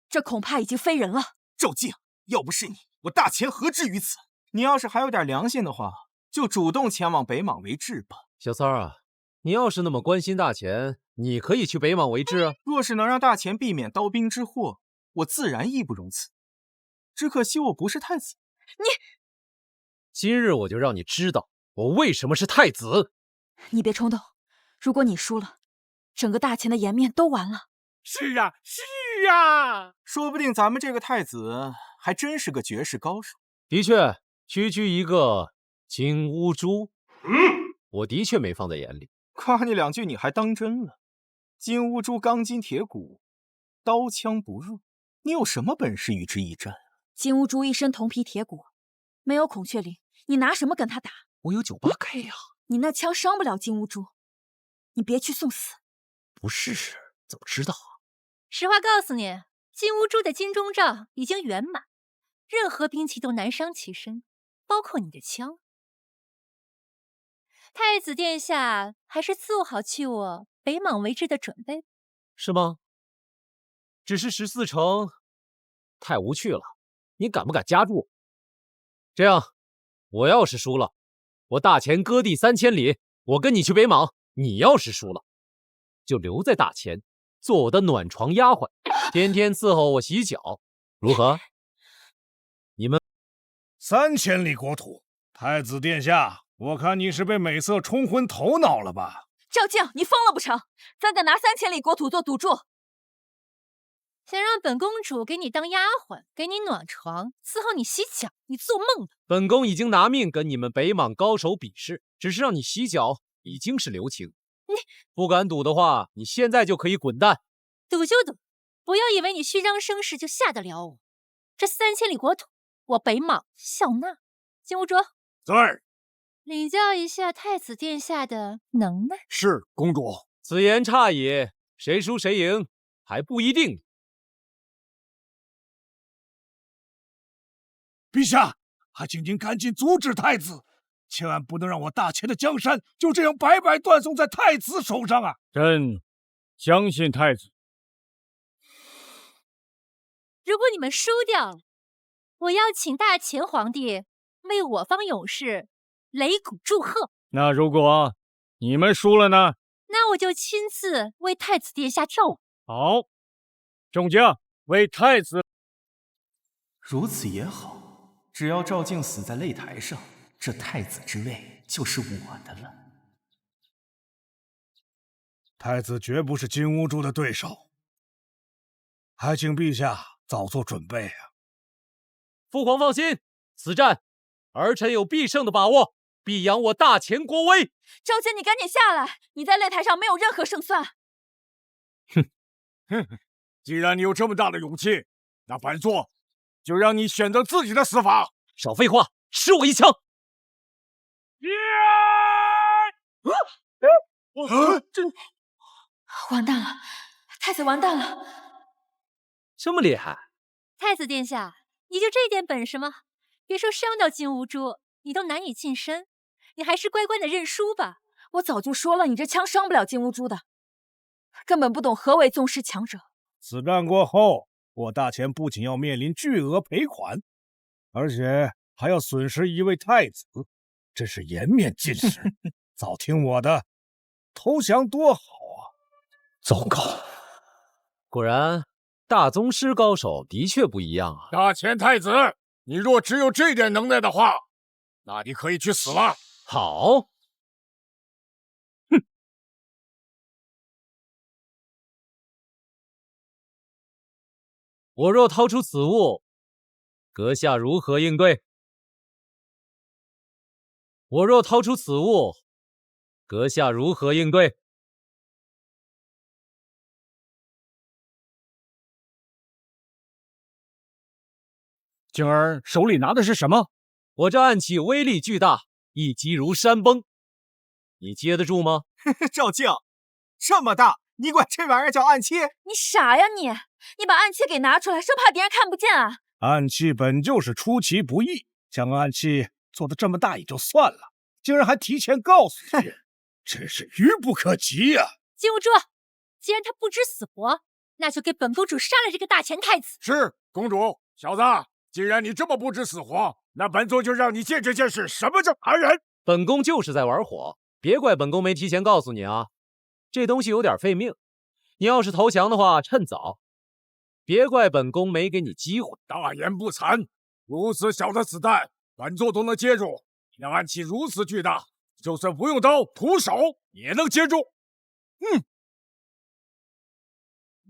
C: 这恐怕已经非人了。
D: 赵静，要不是你，我大前何至于此？你要是还有点良心的话，就主动前往北莽为质吧。
A: 小三儿啊，你要是那么关心大前，你可以去北莽为质啊。
D: 若是能让大前避免刀兵之祸，我自然义不容辞。只可惜我不是太子。
A: 今日我就让你知道我为什么是太子。
C: 你别冲动，如果你输了，整个大钱的颜面都完了。
H: 是啊，是啊，
D: 说不定咱们这个太子还真是个绝世高手。
A: 的确，区区一个金乌珠，我的确没放在眼里。
D: 夸你两句，你还当真了？金乌珠钢筋铁骨，刀枪不入，你有什么本事与之一战？
C: 金乌珠一身铜皮铁骨，没有孔雀翎，你拿什么跟他打？
A: 我有98K 呀！
C: 你那枪伤不了金乌珠，你别去送死。
A: 不试试怎么知道啊？
E: 实话告诉你，金乌珠的金钟罩已经圆满，任何兵器都难伤其身，包括你的枪。太子殿下还是做好去我北莽为质的准备。
A: 是吗？只是14城太无趣了，你敢不敢加注？这样，我要是输了，我大钱割地3000里，我跟你去北莽；你要是输了，就留在大钱，做我的暖床丫鬟，天天伺候我洗脚，如何？你们
I: 3000里国土，太子殿下，我看你是被美色冲昏头脑了吧？
C: 赵静，你疯了不成？咱敢拿3000里国土做赌注？
E: 想让本公主给你当丫鬟，给你暖床，伺候你洗脚，你做梦吧！
A: 本宫已经拿命跟你们北莽高手比试，只是让你洗脚已经是留情。
E: 你
A: 不敢赌的话，你现在就可以滚蛋。
E: 赌就赌，不要以为你虚张声势就下得了我。这3000里国土，我北莽笑纳。金兀术，
H: 在。
E: 领教一下太子殿下的能耐。
H: 是公主。
A: 此言差矣，谁输谁赢还不一定。
I: 陛下，还请您赶紧阻止太子，千万不能让我大钱的江山就这样白白断送在太子手上啊！
B: 朕相信太子。
E: 如果你们输掉了，我要请大前皇帝为我方勇士擂鼓祝贺。
B: 那如果你们输了呢？
E: 那我就亲自为太子殿下跳舞。
B: 好，众将为太子。
D: 如此也好。只要赵静死在擂台上，这太子之位就是我的了。
I: 太子绝不是金兀术的对手，还请陛下早做准备啊！
A: 父皇放心，此战儿臣有必胜的把握，必扬我大前国威。
C: 赵姐，你赶紧下来！你在擂台上没有任何胜算。
H: 哼，既然你有这么大的勇气，那本座就让你选择自己的死法。
A: 少废话，吃我一枪！
C: 这完蛋了，太子完蛋了！
A: 这么厉害？
E: 太子殿下，你就这点本事吗？别说伤到金兀术，你都难以近身，你还是乖乖的认输吧。
C: 我早就说了，你这枪伤不了金兀术的，根本不懂何为宗师强者。
I: 此战过后，我大钱不仅要面临巨额赔款，而且还要损失一位太子，真是颜面尽失。早听我的，投降多好啊！
A: 糟糕，果然大宗师高手的确不一样啊！
H: 大钱太子，你若只有这点能耐的话，那你可以去死了。
A: 好，哼！我若掏出此物，阁下如何应对？我若掏出此物，阁下如何应对？
B: 静儿手里拿的是什么？
A: 我这暗器威力巨大，一击如山崩，你接得住吗？
D: 赵静，这么大，你管这玩意儿叫暗器？
C: 你傻呀你！你把暗器给拿出来，生怕敌人看不见啊！
I: 暗器本就是出其不意，将暗器做得这么大也就算了，竟然还提前告诉敌人，真是愚不可及呀！
E: 金兀术，既然他不知死活，那就给本公主杀了这个大钱太子。
H: 是公主，小子，既然你这么不知死活，那本座就让你见识见识什么叫残忍。
A: 本宫就是在玩火，别怪本宫没提前告诉你啊。这东西有点费命，你要是投降的话，趁早。别怪本宫没给你机会。
H: 大言不惭！如此小的子弹，本座都能接住。你的暗器如此巨大，就算不用刀，徒手也能接住。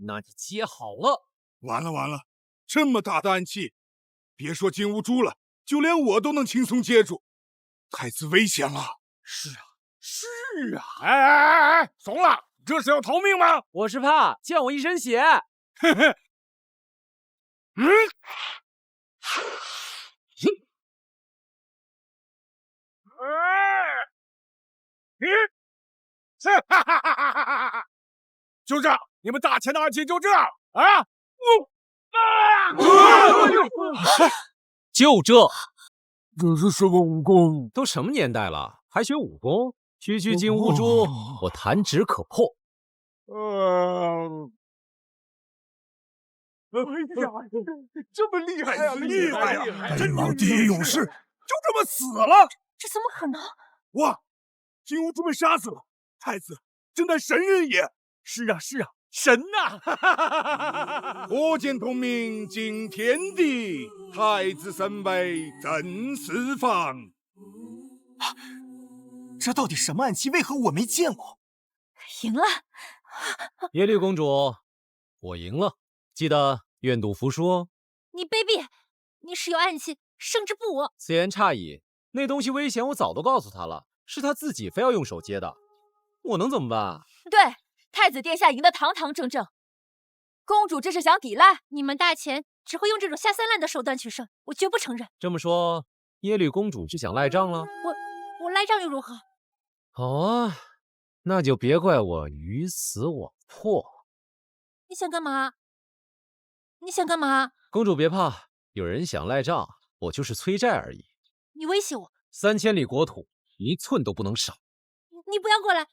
A: 那你接好了。
J: 完了完了，这么大的暗器，别说金乌珠了，就连我都能轻松接住。太子危险了！
H: 是啊！哎，怂了！这是要逃命吗？
A: 我是怕溅我一身血。
H: 嘿嘿。就这，你们大钱的暗器就这啊！
A: 就这，
H: 这是什么武功？
A: 都什么年代了，还学武功？区区金乌珠，我弹指可破。
H: 哎呀，这么厉害呀！
I: 厉害呀！北莽第一勇士就这么死了？
E: 这怎么可能？
J: 哇，金乌珠被杀死了，太子正乃神人也。
H: 是啊，神呐！
J: 可见同名惊天地，太子身为真四方。
D: 这到底什么暗器？为何我没见过？
C: 赢了！
A: 耶律公主，我赢了，记得愿赌服输哦。
E: 你卑鄙！你使用暗器，胜之不武。
A: 此言差矣，那东西危险，我早都告诉他了，是他自己非要用手接的，我能怎么办？
C: 对，太子殿下赢得堂堂正正，公主这是想抵赖？
E: 你们大钱只会用这种下三滥的手段取胜，我绝不承认。
A: 这么说，耶律公主是想赖账了？
E: 我赖账又如何？
A: 好啊，那就别怪我鱼死网破。
E: 你想干嘛？你想干嘛？
A: 公主别怕，有人想赖账，我就是催债而已。
E: 你威胁我
A: ？3000里国土，一寸都不能少。
E: 你不要过来！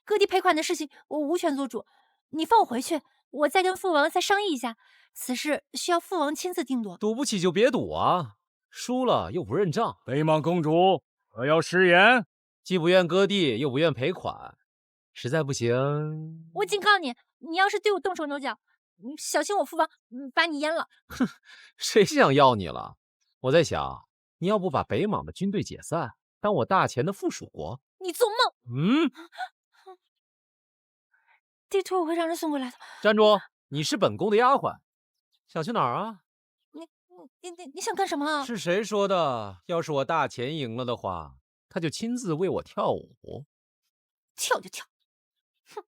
E: 割地赔款的事情我无权做主，你放我回去，我再跟父王再商议一下。此事需要父王亲自定夺。
A: 赌不起就别赌啊，输了又不认账。
B: 北莽公主可要食言？
A: 既不愿割地，又不愿赔款，实在不行，
E: 我警告你，你要是对我动手动脚，小心我父王把你阉了。
A: 哼，谁想要你了？我在想，你要不把北莽的军队解散，当我大钱的附属国？
E: 你做梦！地图我会让人送过来的。
A: 站住！你是本宫的丫鬟，想去哪儿啊？
E: 你想干什么？
A: 是谁说的？要是我大钱赢了的话，他就亲自为我跳舞。
E: 跳就跳。哼！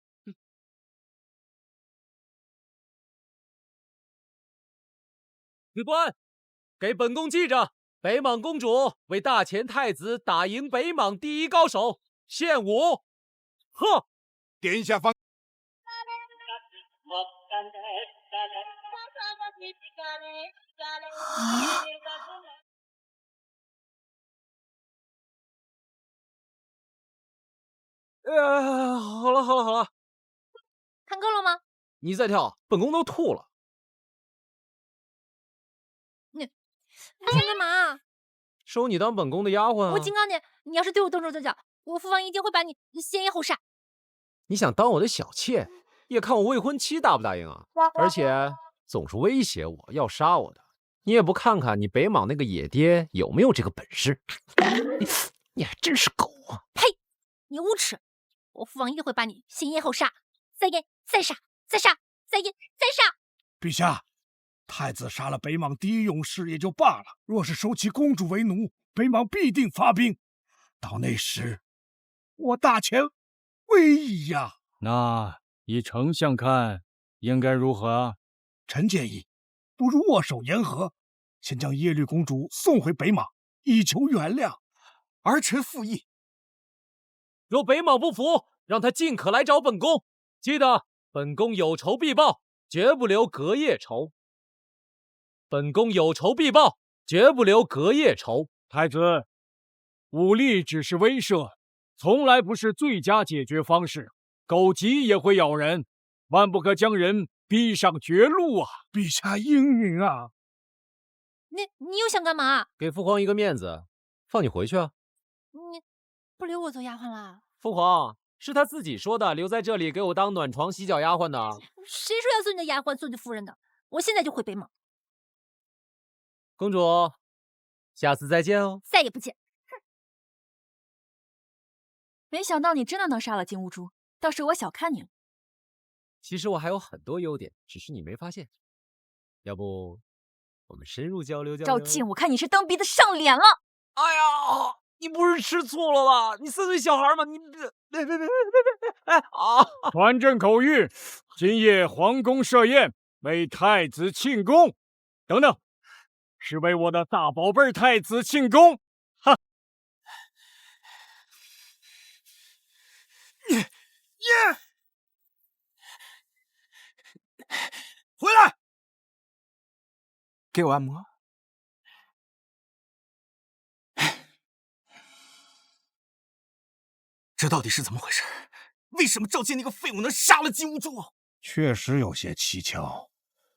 A: 司官，给本宫记着，北莽公主为大钱太子打赢北莽第一高手，献舞。呵，
J: 殿下方。
A: 好了，
E: 看够了吗？
A: 你再跳，本宫都吐了。
E: 你想干嘛？
A: 收你当本宫的丫鬟啊！
E: 我警告你，你要是对我动手动脚，我父王一定会把你先阉后杀。
A: 你想当我的小妾，也看我未婚妻答不答应啊！而且总是威胁我要杀我的，你也不看看你北莽那个野爹有没有这个本事？你还真是狗啊！
E: 呸！你无耻！我父王一定会把你先阉后杀，再阉再杀，再杀再阉再杀。
I: 陛下，太子杀了北莽第一勇士也就罢了，若是收其公主为奴，北莽必定发兵。到那时，我大钱危矣呀！
B: 那以丞相看，应该如何？
I: 臣建议，不如握手言和，先将耶律公主送回北莽，以求原谅。
D: 儿臣附议。
A: 若北莽不服，让他尽可来找本宫。记得，本宫有仇必报，绝不留隔夜仇。本宫有仇必报，绝不留隔夜仇。
B: 太子，武力只是威慑，从来不是最佳解决方式。狗急也会咬人，万不可将人逼上绝路啊！
I: 陛下英明啊！
E: 你又想干嘛？
A: 给父皇一个面子，放你回去啊！
E: 你不留我做丫鬟啦？
A: 父皇是他自己说的，留在这里给我当暖床洗脚丫鬟的。
E: 谁说要做你的丫鬟，做你夫人的？我现在就回北莽。
A: 公主，下次再见哦。
E: 再也不见。
C: 没想到你真的能杀了金乌珠，倒是我小看你了。
A: 其实我还有很多优点，只是你没发现。要不，我们深入交流交流？
C: 赵静，我看你是蹬鼻子上脸了。
A: 哎呀，你不是吃醋了吧？你3岁小孩嘛，你别！哎啊！
G: 传朕口谕：今夜皇宫设宴，为太子庆功。等等，是为我的大宝贝太子庆功。哈！
D: 回来，给我按摩。这到底是怎么回事？为什么赵静那个废物能杀了金兀术？
I: 确实有些蹊跷，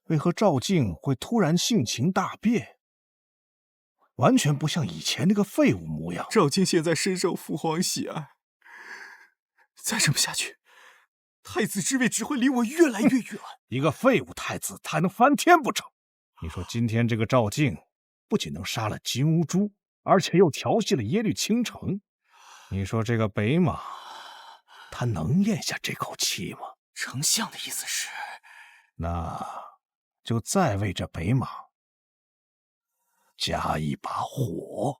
I: 为何赵静会突然性情大变？完全不像以前那个废物模样。
D: 赵静现在深受父皇喜爱，再这么下去，太子之位只会离我越来越远。
I: 一个废物太子，他能翻天不成？你说今天这个赵静，不仅能杀了金乌珠，而且又调戏了耶律倾城。你说这个北马，他能咽下这口气吗？
D: 丞相的意思是，
I: 那就再为这北马加一把火。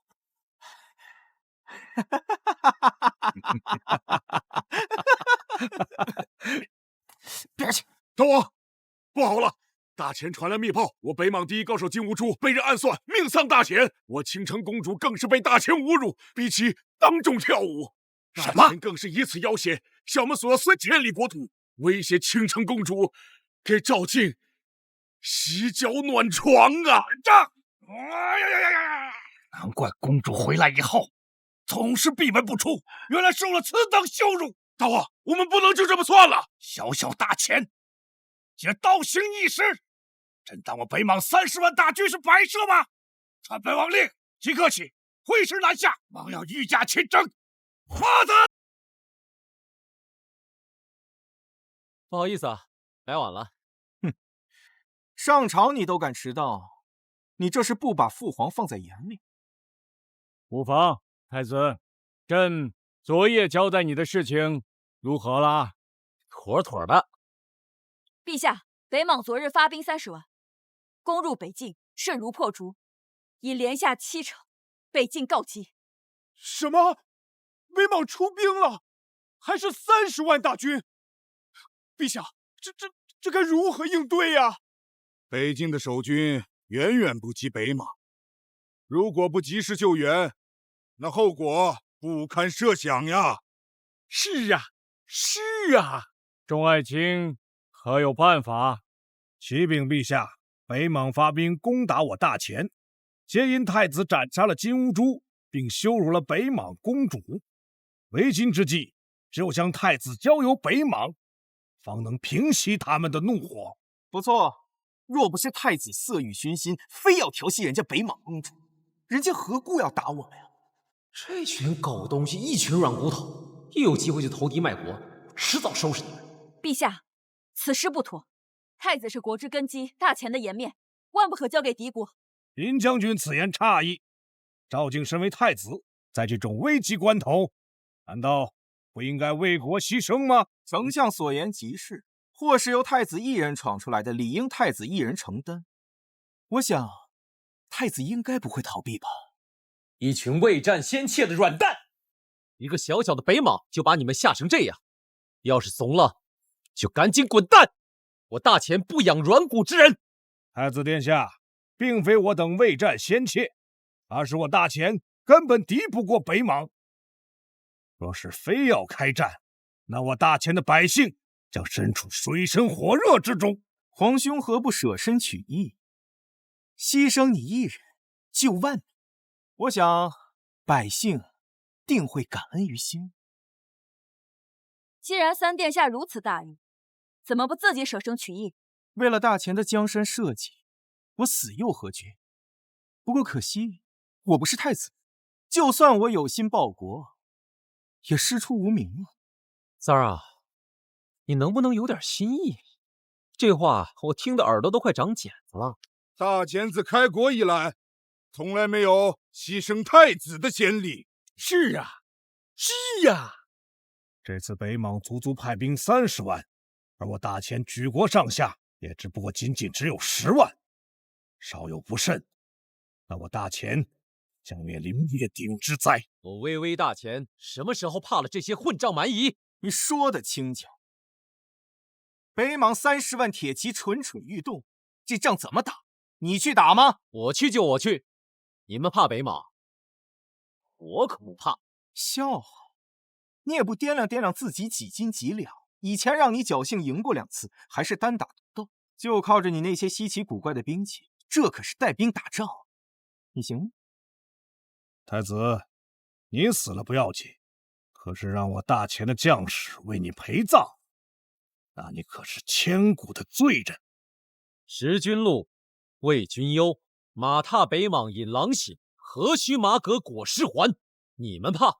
D: 别去！
F: 大王，不好了！大前传来密报，我北莽第一高手金兀术被人暗算，命丧大前。我倾城公主更是被大前侮辱，逼其当众跳舞。
I: 什么？
F: 大前更是以此要挟，向我们索要千里国土，威胁倾城公主给赵静洗脚暖床啊！
I: 难怪公主回来以后总是闭门不出，原来受了此等羞辱。
F: 大王，我们不能就这么算了！
I: 小小大前，竟然倒行逆施！真当我北莽30万大军是摆设吗？传本王令，即刻起挥师南下，忙要御驾亲征。发子，
A: 不好意思啊，来晚了。
D: 哼，上朝你都敢迟到，你这是不把父皇放在眼里？
G: 无妨，太子，朕昨夜交代你的事情如何啦？
A: 妥妥的。
C: 陛下，北莽昨日发兵30万，攻入北境，势如破竹，已连下7城，北境告急。
G: 什么？北莽出兵了，还是30万大军？陛下，这该如何应对呀？
J: 北境的守军远远不及北莽，如果不及时救援，那后果不堪设想呀！
G: 是啊，是啊，众爱卿可有办法？
I: 启禀陛下，北莽发兵攻打我大前，皆因太子斩杀了金乌珠，并羞辱了北莽公主。为今之计，只有将太子交由北莽，方能平息他们的怒火。
D: 不错，若不是太子色欲熏心，非要调戏人家北莽公主，人家何故要打我们呀？
A: 这群狗东西，一群软骨头，一有机会就投敌卖国，迟早收拾你们。
C: 陛下，此事不妥，太子是国之根基，大前的颜面，万不可交给敌国。
I: 林将军此言差矣。赵静身为太子，在这种危急关头，难道不应该为国牺牲吗？
D: 丞相所言极是，或是由太子一人闯出来的，理应太子一人承担。我想，太子应该不会逃避吧？
A: 一群未战先怯的软蛋，一个小小的北莽就把你们吓成这样，要是怂了，就赶紧滚蛋！我大前不养软骨之人。
I: 太子殿下，并非我等未战先怯，而是我大前根本敌不过北莽。若是非要开战，那我大前的百姓将身处水深火热之中。
D: 皇兄何不舍身取义，牺牲你一人，救万民？我想百姓定会感恩于心。
C: 既然三殿下如此大义，怎么不自己舍生取义？
D: 为了大前的江山社稷，我死又何惧？不过可惜，我不是太子，就算我有心报国，也师出无名啊。
A: 三儿啊，你能不能有点新意？这话我听的耳朵都快长茧子了。
J: 大前自开国以来，从来没有牺牲太子的先例。
G: 是啊，是呀。
I: 这次北莽足足派兵30万，而我大前举国上下也只不过仅只有10万，稍有不慎，那我大前将面临灭顶之灾。
A: 我巍巍大前什么时候怕了这些混账蛮夷？
D: 你说的轻巧。北莽30万铁骑蠢蠢欲动，这仗怎么打？你去打吗？
A: 我去就我去，你们怕北莽，我可不怕。
D: 笑话，你也不掂量掂量自己几斤几两？以前让你侥幸赢过2次，还是单打独斗，就靠着你那些稀奇古怪的兵器，这可是带兵打仗，你行吗？
I: 太子，你死了不要紧，可是让我大前的将士为你陪葬，那你可是千古的罪人。
A: 识君禄，为君忧，马踏北莽引狼血，何须马革裹尸还？你们怕，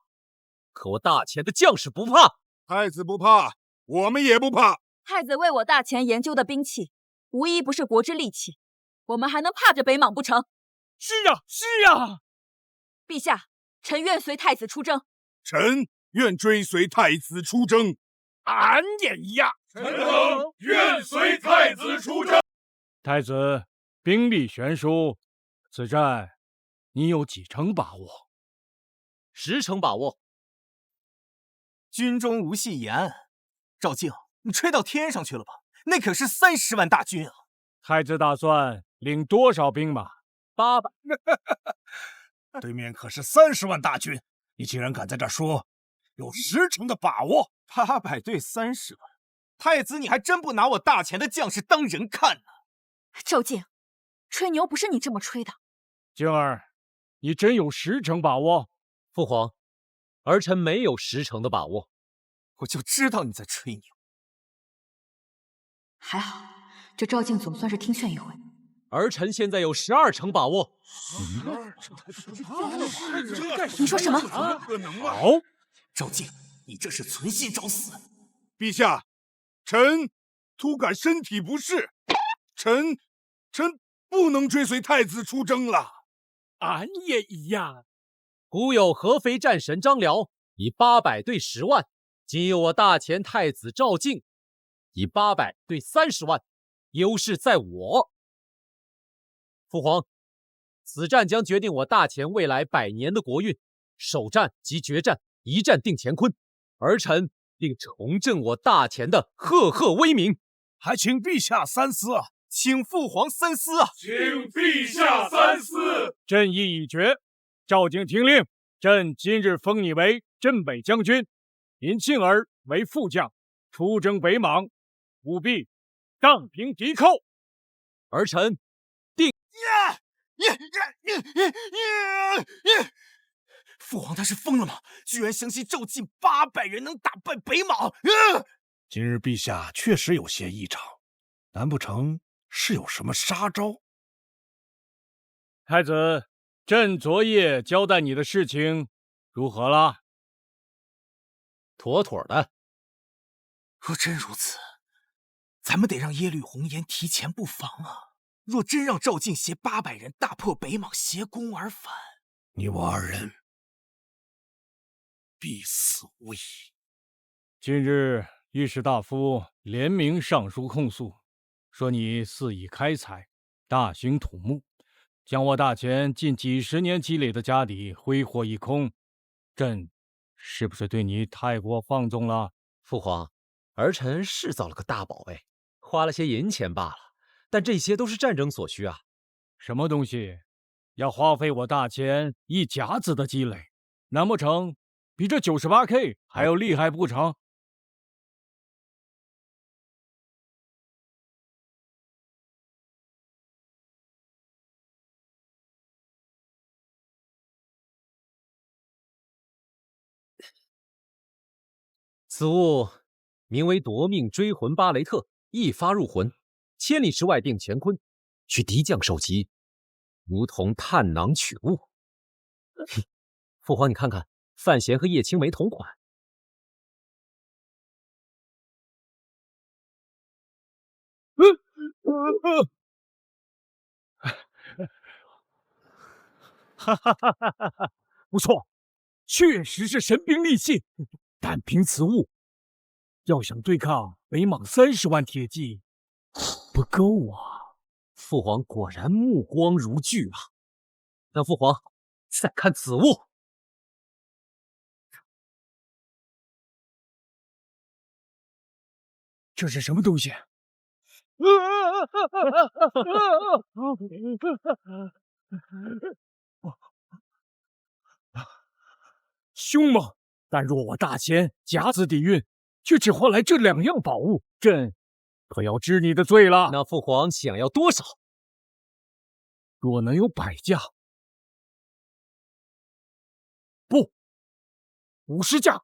A: 可我大前的将士不怕。
J: 太子不怕，我们也不怕。
C: 太子为我大前研究的兵器，无一不是国之利器，我们还能怕着北莽不成？
G: 是啊，是啊。
C: 陛下，臣愿随太子出征。
J: 臣愿追随太子出征。
H: 俺也一样。
J: 臣等愿随太子出征。
G: 太子，兵力悬殊，此战你有几成把握
A: ？10成把握。
D: 军中无戏言。赵敬，你吹到天上去了吧？那可是30万大军啊！
G: 太子打算领多少兵马
A: ？800。
I: 对面可是30万大军，你竟然敢在这说有10成的把握
D: ？800对30万，太子你还真不拿我大前的将士当人看呢！
C: 赵敬，吹牛不是你这么吹的。
G: 静儿，你真有10成把握？
A: 父皇，儿臣没有10成的把握。
D: 我就知道你在吹牛。
C: 还好，这赵敬总算是听劝一回。
A: 儿臣现在有12成把握。
C: 你说什么？
G: 好，
D: 赵敬，你这是存心找死！
J: 陛下，臣突感身体不适，臣不能追随太子出征了。
G: 俺也一样。
A: 古有合肥战神张辽以800对10万，今有我大前太子赵敬以800对30万，优势在我。父皇，此战将决定我大前未来100年的国运，首战即决战，一战定乾坤。儿臣定重振我大前的赫赫威名，
I: 还请陛下三思啊！
D: 请父皇三思啊！
J: 请陛下三思。
G: 朕意已决，赵敬听令，朕今日封你为镇北将军，引庆儿为副将，出征北莽，务必荡平敌寇。
A: 儿臣定。
D: 父皇他是疯了吗？居然相信赵敬800人能打败北莽！
I: 今日陛下确实有些异常，难不成是有什么杀招？
G: 太子，朕昨夜交代你的事情如何了？
A: 妥妥的。
D: 若真如此，咱们得让耶律红颜提前布防啊！若真让赵敬携800人大破北莽，挟攻而返，
I: 你我2人必死无疑。
G: 近日，御史大夫联名上书控诉，说你肆意开采，大兴土木，将我大前近几10年积累的家底挥霍一空。朕是不是对你太过放纵了？
A: 父皇，儿臣是造了个大宝贝，花了些银钱罢了，但这些都是战争所需啊。
G: 什么东西要花费我大前1甲子的积累？难不成比这98K 还要厉害不成？
A: 此物名为夺命追魂巴雷特，一发入魂，千里之外定乾坤，取敌将首级，如同探囊取物。父皇，你看看，范闲和叶青梅同款。
G: 哈哈哈哈哈！不错，确实是神兵利器。单凭此物，要想对抗北莽30万铁骑，不够啊！
A: 父皇果然目光如炬啊！但父皇，再看此物。
G: 这是什么东西？凶猛，但若我大钱甲子底蕴，却只换来这2样宝物，朕可要治你的罪了。
A: 那父皇想要多少？
G: 若能有100架，不，50架。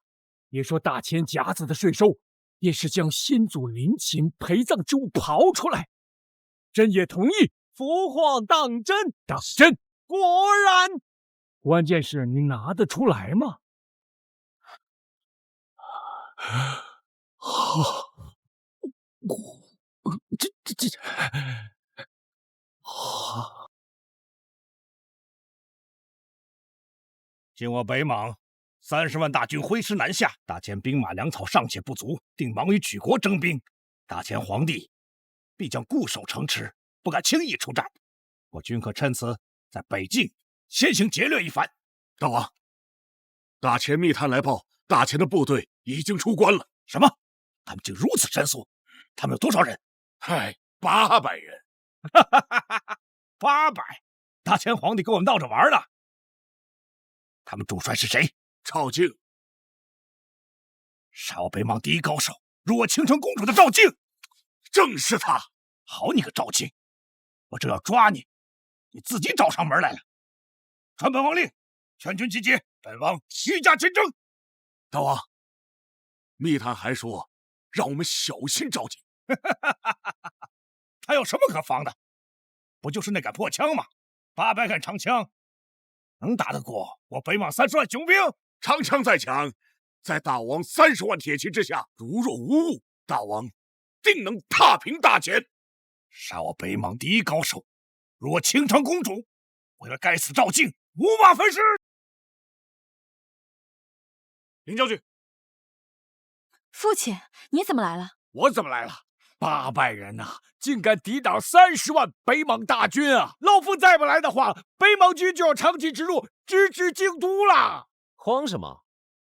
G: 别说大钱甲子的税收，也是将先祖陵寝陪葬之物刨出来，朕也同意。
A: 父皇当真？
G: 当真。
A: 果然。
G: 关键是你拿得出来吗？
I: 今我北莽30万大军挥师南下，大前兵马粮草尚且不足，定忙于举国征兵。大前皇帝必将固守城池，不敢轻易出战。我军可趁此在北境先行劫掠一番。
F: 大王，大前密探来报，大前的部队已经出关了。
I: 什么？他们竟如此神速？他们有多少人
F: ？800人。
I: 800？大前皇帝跟我们闹着玩呢。他们主帅是谁？
F: 赵靖。
I: 杀我北莽第一高手，入我青城公主的赵靖，
F: 正是他。
I: 好你个赵靖，我正要抓你，你自己找上门来了。传本王令，全军集结，本王御驾亲征。
F: 大王，密探还说让我们小心赵靖。
I: 他有什么可防的？不就是那杆破枪吗？800杆长枪，能打得过我北莽30万雄兵？
F: 长枪再强，在大王30万铁骑之下，如若无误，大王定能踏平大前。
I: 杀我北莽第一高手，如我青城公主，为了该死赵靖，五马分尸。
H: 林将军，
C: 父亲，你怎么来了？
H: 我怎么来了？800人呐，竟敢抵挡30万北莽大军啊！老夫再不来的话，北莽军就要长驱直入，直指京都了。
A: 慌什么？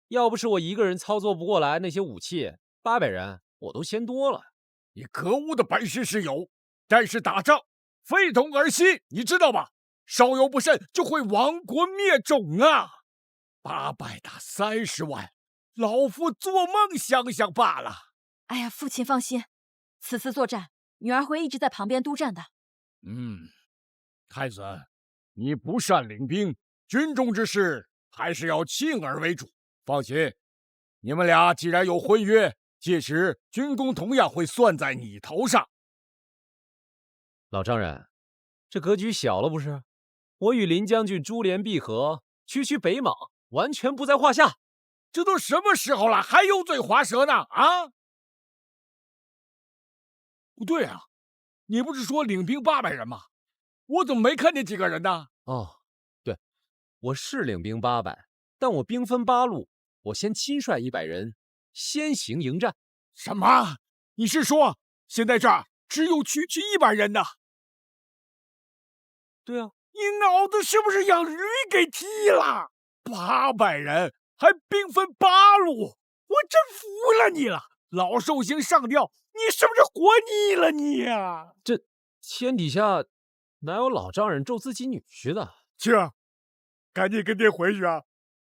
A: 要不是我一个人操作不过来那些武器，800人我都嫌多了。
H: 你可恶的本事是有，但是打仗非同儿戏，你知道吧？稍有不慎就会亡国灭种啊！800打30万，老夫做梦想想罢了。
C: 哎呀，父亲放心，此次作战，女儿会一直在旁边督战的。
H: 太子，你不善领兵，军中之事还是要亲儿为主。放心，你们俩既然有婚约，届时军功同样会算在你头上。
A: 老丈人，这格局小了不是？我与林将军珠联璧合，区北莽，完全不在话下。
H: 这都什么时候了，还油嘴滑舌呢？啊！不对啊，你不是说领兵800人吗？我怎么没看见几个人呢？
A: 哦，对，我是领兵800，但我兵分8路，我先亲率100人，先行迎战。
H: 什么？你是说现在这儿只有区100人呢？
A: 对啊，
H: 你脑子是不是让驴给踢了？800人还兵分8路，我真服了你了！老寿星上吊，你是不是活腻了你呀？
A: 这天底下哪有老丈人咒自己女婿的？
H: 青儿，赶紧跟爹回去啊！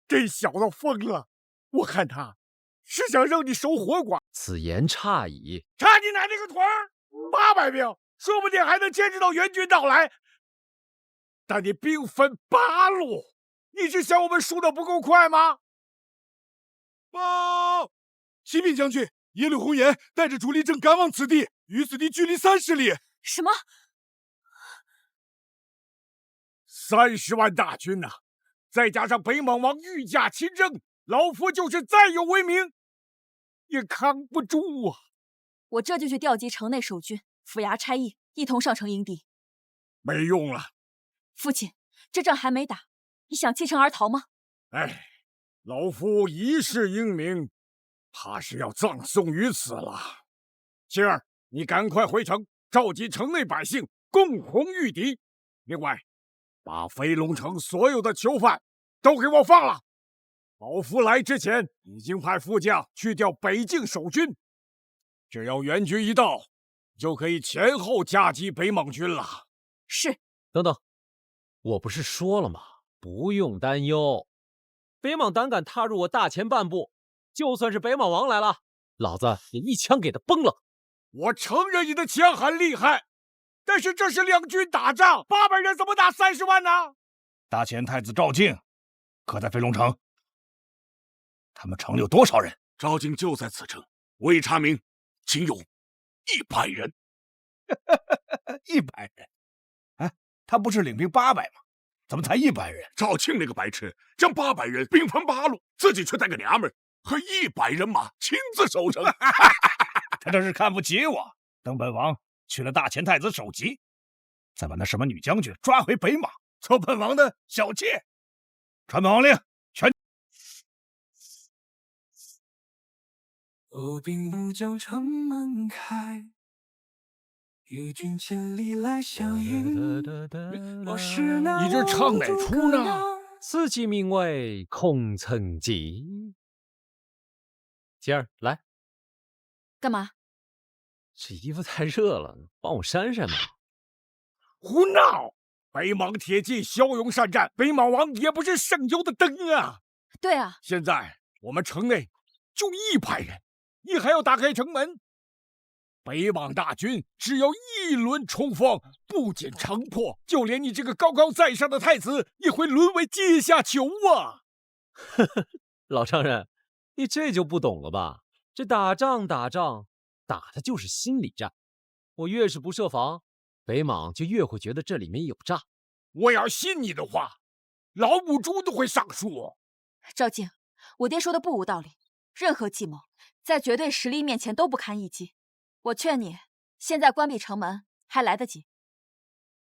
H: 这小子疯了，我看他是想让你守活寡。
A: 此言差矣。
H: 差你奶奶个腿儿！800兵，说不定还能坚持到援军到来。但你兵分8路，你是想我们输的不够快吗？
J: 报！启禀将军，耶律红颜带着主力正赶往此地，与此地距离30里。
C: 什么
H: ？30万大军呐，再加上北莽王御驾亲征，老夫就是再有威名，也扛不住啊！
C: 我这就去调集城内守军，府衙差役，一同上城迎敌。
H: 没用了。
C: 父亲，这仗还没打，你想弃城而逃吗？
H: 哎，老夫一世英名，怕是要葬送于此了。今儿你赶快回城，召集城内百姓共同御敌。另外，把飞龙城所有的囚犯都给我放了。老夫来之前已经派副将去调北境守军，只要援军一到，就可以前后夹击北莽军了。
C: 是。
A: 等等，我不是说了吗？不用担忧，北莽胆敢踏入我大前半步，就算是北莽王来了，老子也一枪给他崩了。
H: 我承认你的枪很厉害，但是这是两军打仗，800人怎么打30万呢？
I: 大前太子赵敬可在飞龙城？他们城里有多少人？
F: 赵敬就在此城，未查明，仅有100人。
I: 100人？哎，他不是领兵800吗？怎么才100人？
F: 赵庆那个白痴，将800人兵分8路，自己却带个娘们儿和100人马亲自守城。
I: 他这是看不起我。等本王去了大前太子首级，再把那什么女将军抓回北莽，做本王的小妾。传本王令，全。
K: 我并不将城门开，与君千里来相迎。我是那
H: 你这唱哪出呢？
A: 此计名为空城计。姐儿，来，
C: 干嘛？
A: 这衣服太热了，帮我扇扇吧。
H: 胡闹！北莽铁骑骁勇善战，北莽王也不是省油的灯啊。
C: 对啊，
H: 现在我们城内就100人，你还要打开城门？北莽大军只有一轮冲锋，不仅城破，就连你这个高高在上的太子也会沦为阶下囚啊！
A: 老丈人，你这就不懂了吧？这打仗打的就是心理战。我越是不设防，北莽就越会觉得这里面有诈。
H: 我要信你的话，老母猪都会上树。
C: 赵敬，我爹说的不无道理。任何计谋，在绝对实力面前都不堪一击。我劝你，现在关闭城门还来得及。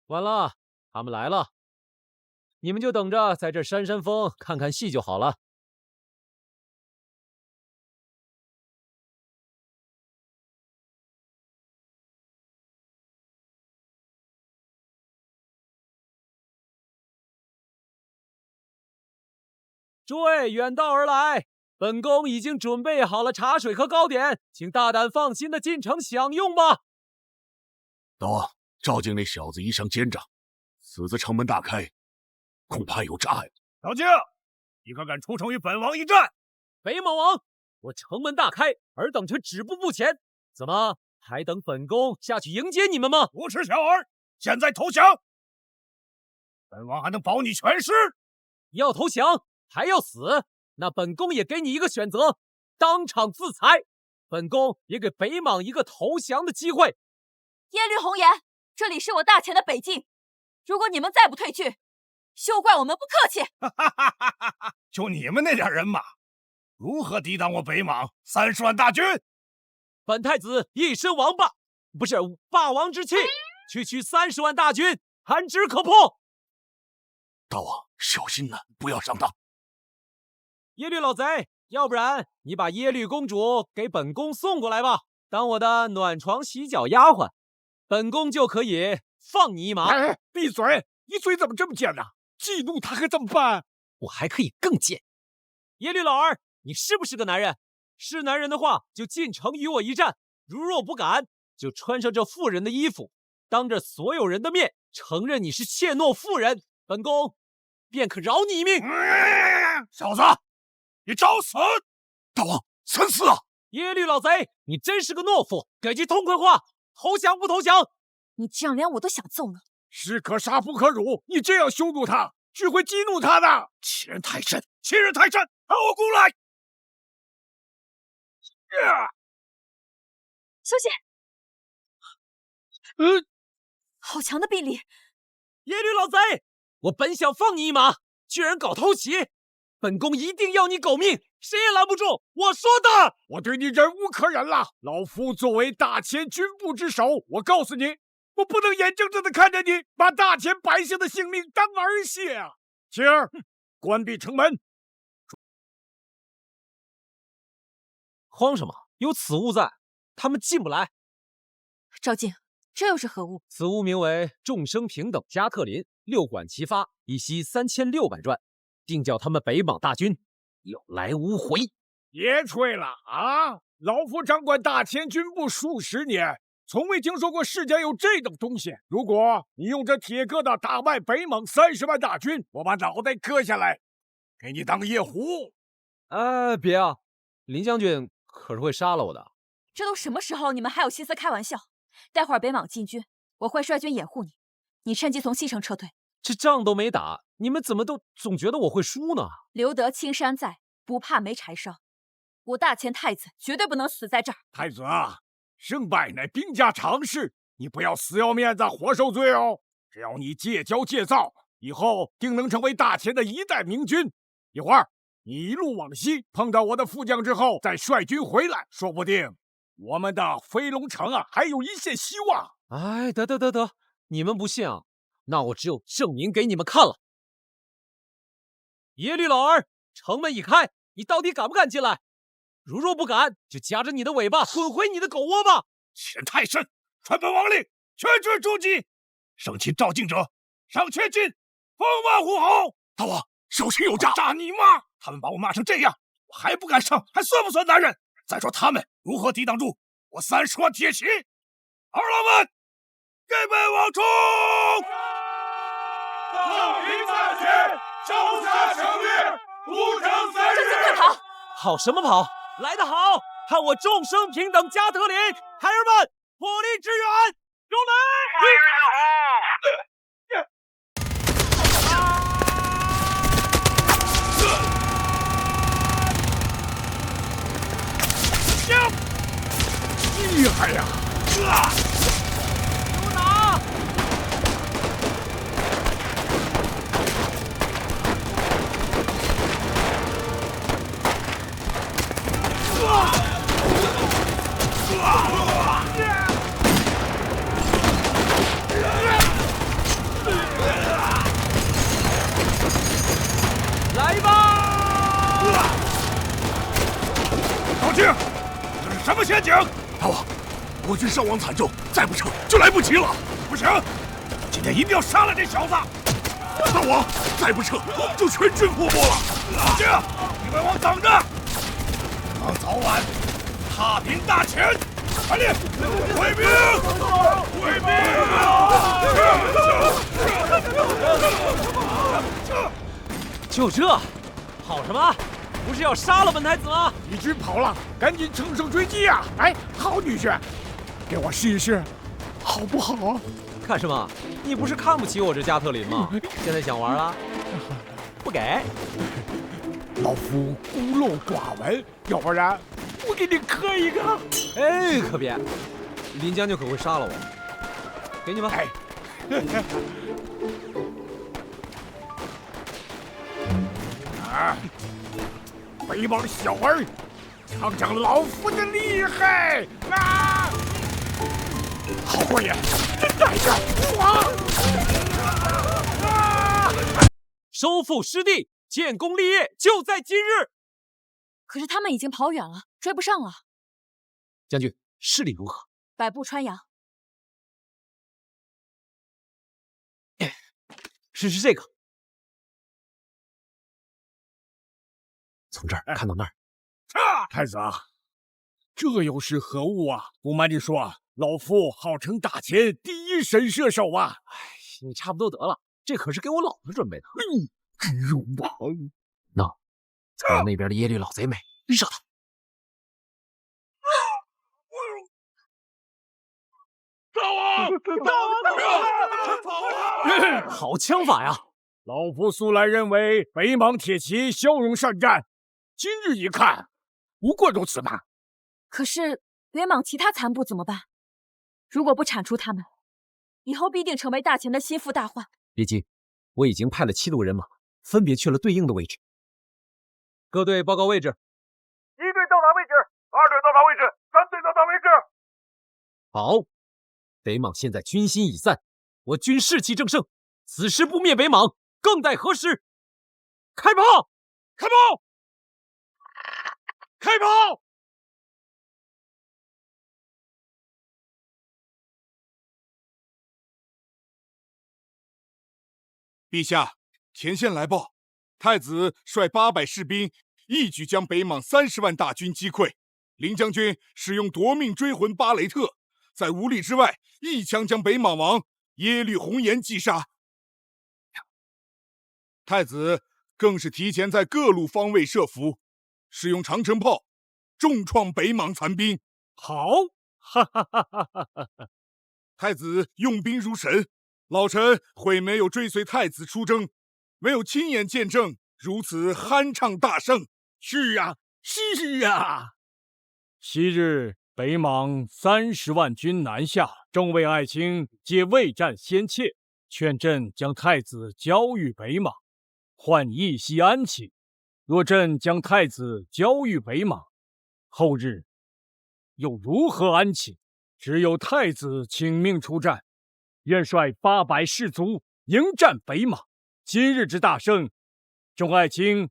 A: 完了，他们来了，你们就等着在这扇扇风，看看戏就好了。诸位远道而来，本宫已经准备好了茶水和糕点，请大胆放心的进城享用吧。
F: 大王，赵敬那小子一向奸诈，此次城门大开，恐怕有诈呀。
I: 赵敬，你可敢出城与本王一战？
A: 北莽王，我城门大开，尔等却止步不前，怎么还等本宫下去迎接你们吗？
I: 无耻小儿，现在投降，本王还能保你全尸。
A: 要投降还要死，那本宫也给你一个选择，当场自裁。本宫也给北莽一个投降的机会。
C: 耶律红颜，这里是我大前的北境，如果你们再不退去，休怪我们不客气。
I: 就你们那点人马，如何抵挡我北莽30万大军？
A: 本太子一身王霸，不是霸王之气，区区30万大军，寒枝可破。
F: 大王小心呐，不要上当。
A: 耶律老贼，要不然你把耶律公主给本宫送过来吧，当我的暖床洗脚丫鬟，本宫就可以放你一马。
H: 哎，闭嘴！你嘴怎么这么贱呢？激怒他可怎么办？
A: 我还可以更贱。耶律老儿，你是不是个男人？是男人的话，就进城与我一战；如若不敢，就穿上这妇人的衣服，当着所有人的面承认你是怯懦妇人，本宫便可饶你一命。
I: 小子，你找死！
F: 大王，三思啊！
A: 耶律老贼，你真是个懦夫，给句痛快话，投降不投降？
C: 你这样连我都想揍呢。
H: 士可杀不可辱，你这样羞辱他，只会激怒他的。
I: 欺人太甚，欺人太甚！看我攻来！
C: 休息。好强的臂力！
A: 耶律老贼，我本想放你一马，居然搞偷袭，本宫一定要你狗命，谁也拦不住！我说的，
H: 我对你忍无可忍了。老夫作为大前军部之首，我告诉你，我不能眼睁睁的看着你把大前百姓的性命当儿戏啊！今儿关闭城门。
A: 慌什么？有此物在，他们进不来。
C: 赵静，这又是何物？
A: 此物名为众生平等加特林，6管齐发，以息3600转，定叫他们北莽大军有来无回。
H: 别吹了啊！老夫掌管大前军部数十年，从未听说过世间有这等东西。如果你用这铁疙瘩打败北莽30万大军，我把脑袋割下来，给你当夜壶。
A: 别啊，林将军可是会杀了我的。
C: 这都什么时候，你们还有心思开玩笑？待会儿北莽进军，我会率军掩护你，你趁机从西城撤退。
A: 这仗都没打，你们怎么都总觉得我会输呢？
C: 留得青山在，不怕没柴烧。我大前太子绝对不能死在这儿。
H: 太子啊，胜败乃兵家常事，你不要死要面子活受罪哦。只要你戒骄戒躁，以后定能成为大前的一代明君。一会儿你一路往西，碰到我的副将之后，再率军回来，说不定我们的飞龙城啊还有一线希望。
A: 哎，得，你们不信啊？那我只有证明给你们看了。耶律老儿，城门已开，你到底敢不敢进来？如若不敢，就夹着你的尾巴滚回你的狗窝吧！
I: 前太甚，传本王令，全军出击！生擒赵敬者，上千军，风马虎吼！
J: 大王，小心有诈！
I: 诈你妈！他们把我骂成这样，我还不敢上，还算不算男人？再说他们如何抵挡住我30万铁骑？二郎们，给本王冲！
J: 炮兵在前，招下城灭，不成3日。
C: 这就快跑！
A: 跑什么跑？来得好！看我众生平等加特林，孩儿们破力支援，用
H: 厉害呀！
A: 给我打！来吧！
I: 赵敬，这是什么陷阱？
J: 大王，我军伤亡惨重，再不撤就来不及了。
I: 不行，今天一定要杀了这小子！
J: 大王，再不撤就全军覆没了。
I: 赵敬，给本王等着！我早晚踏平大前！传令，回兵！回兵！
A: 就这，跑什么？不是要杀了本太子吗？
H: 敌军跑了，赶紧乘胜追击呀！哎，好女婿，给我试一试，好不好啊？
A: 看什么？你不是看不起我这加特林吗？现在想玩了？不给。
H: 老夫孤陋寡闻，要不然我给你磕一个。
A: 哎，可别，林将军可会杀了我。给你吧。
H: 哎，啊，北莽小儿，尝尝老夫的厉害啊！好过瘾，带着爽！
A: 收复失地，建功立业，就在今日。
C: 可是他们已经跑远了，追不上了。
A: 将军，势力如何？
C: 百步穿杨。
A: 试试这个。从这儿看到那儿。
H: 太子啊，这又是何物啊？不瞒你说，老夫号称大前第一神射手啊！
A: 哎，你差不多得了，这可是给我老子准备的。
H: 知王，
A: 那猜到那边的耶律老贼没？射他！好枪法呀！
H: 老夫素来认为北莽铁骑骁勇善战，今日一看，不过如此嘛。
C: 可是北莽其他残部怎么办？如果不铲除他们，以后必定成为大前的心腹大患。
A: 别急，我已经派了7路人马，分别去了对应的位置。各队报告位置。
I: 1队到达位置，2队到达位置，3队到达位置。
A: 好，北莽现在军心已散，我军士气正盛，此时不灭北莽，更待何时？开炮！
H: 开炮！开炮！
J: 陛下，前线来报，太子率800士兵一举将北莽30万大军击溃。林将军使用夺命追魂巴雷特，在5里之外一枪将北莽王耶律红颜击杀。太子更是提前在各路方位设伏，使用长城炮重创北莽残兵。
B: 好，哈哈哈哈哈哈！
J: 太子用兵如神，老臣悔没有追随太子出征，没有亲眼见证如此酣畅大胜。
B: 是啊，是啊。
G: 昔日北莽30万军南下，众位爱卿皆未战先怯，劝朕将太子交予北莽，换一息安寝。若朕将太子交予北莽，后日又如何安寝？只有太子请命出战，愿率800士卒迎战北莽。今日之大胜，众爱卿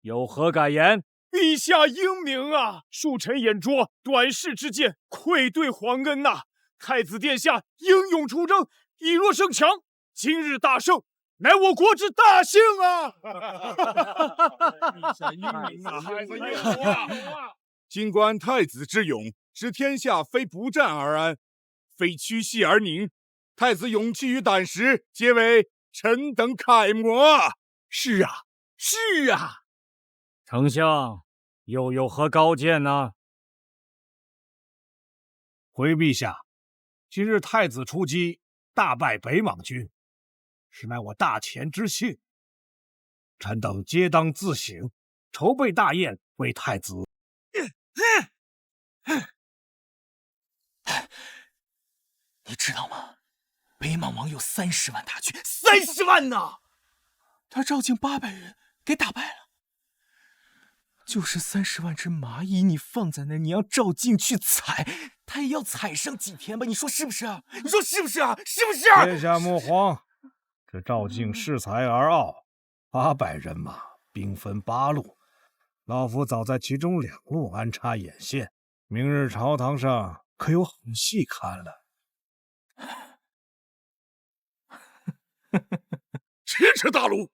G: 有何感言？
B: 陛下英明啊！恕臣眼拙，短视之见，愧对皇恩呐！太子殿下英勇出征，以弱胜强，今日大胜，乃我国之大幸啊！
J: 陛下英明啊，太子英勇啊！今观太子之勇，知天下非不战而安，非屈膝而宁。太子勇气与胆识，皆为臣等楷模啊！
B: 是啊，是啊。
G: 丞相又有何高见呢？
I: 回陛下，今日太子出击，大败北莽军，实乃我大前之幸。臣等皆当自省，筹备大宴为太子。
D: 你知道吗？北莽王有30万大军，30万呢！他赵境800人给打败了。就是30万只蚂蚁，你放在那，你让赵境去踩，他也要踩上几天吧？你说是不是啊？你说是不是啊？是不是？
I: 殿下莫慌，这赵境恃才而傲，800人马，兵分8路，老夫早在其中2路安插眼线，明日朝堂上可有好戏看了。
F: 奇耻大辱！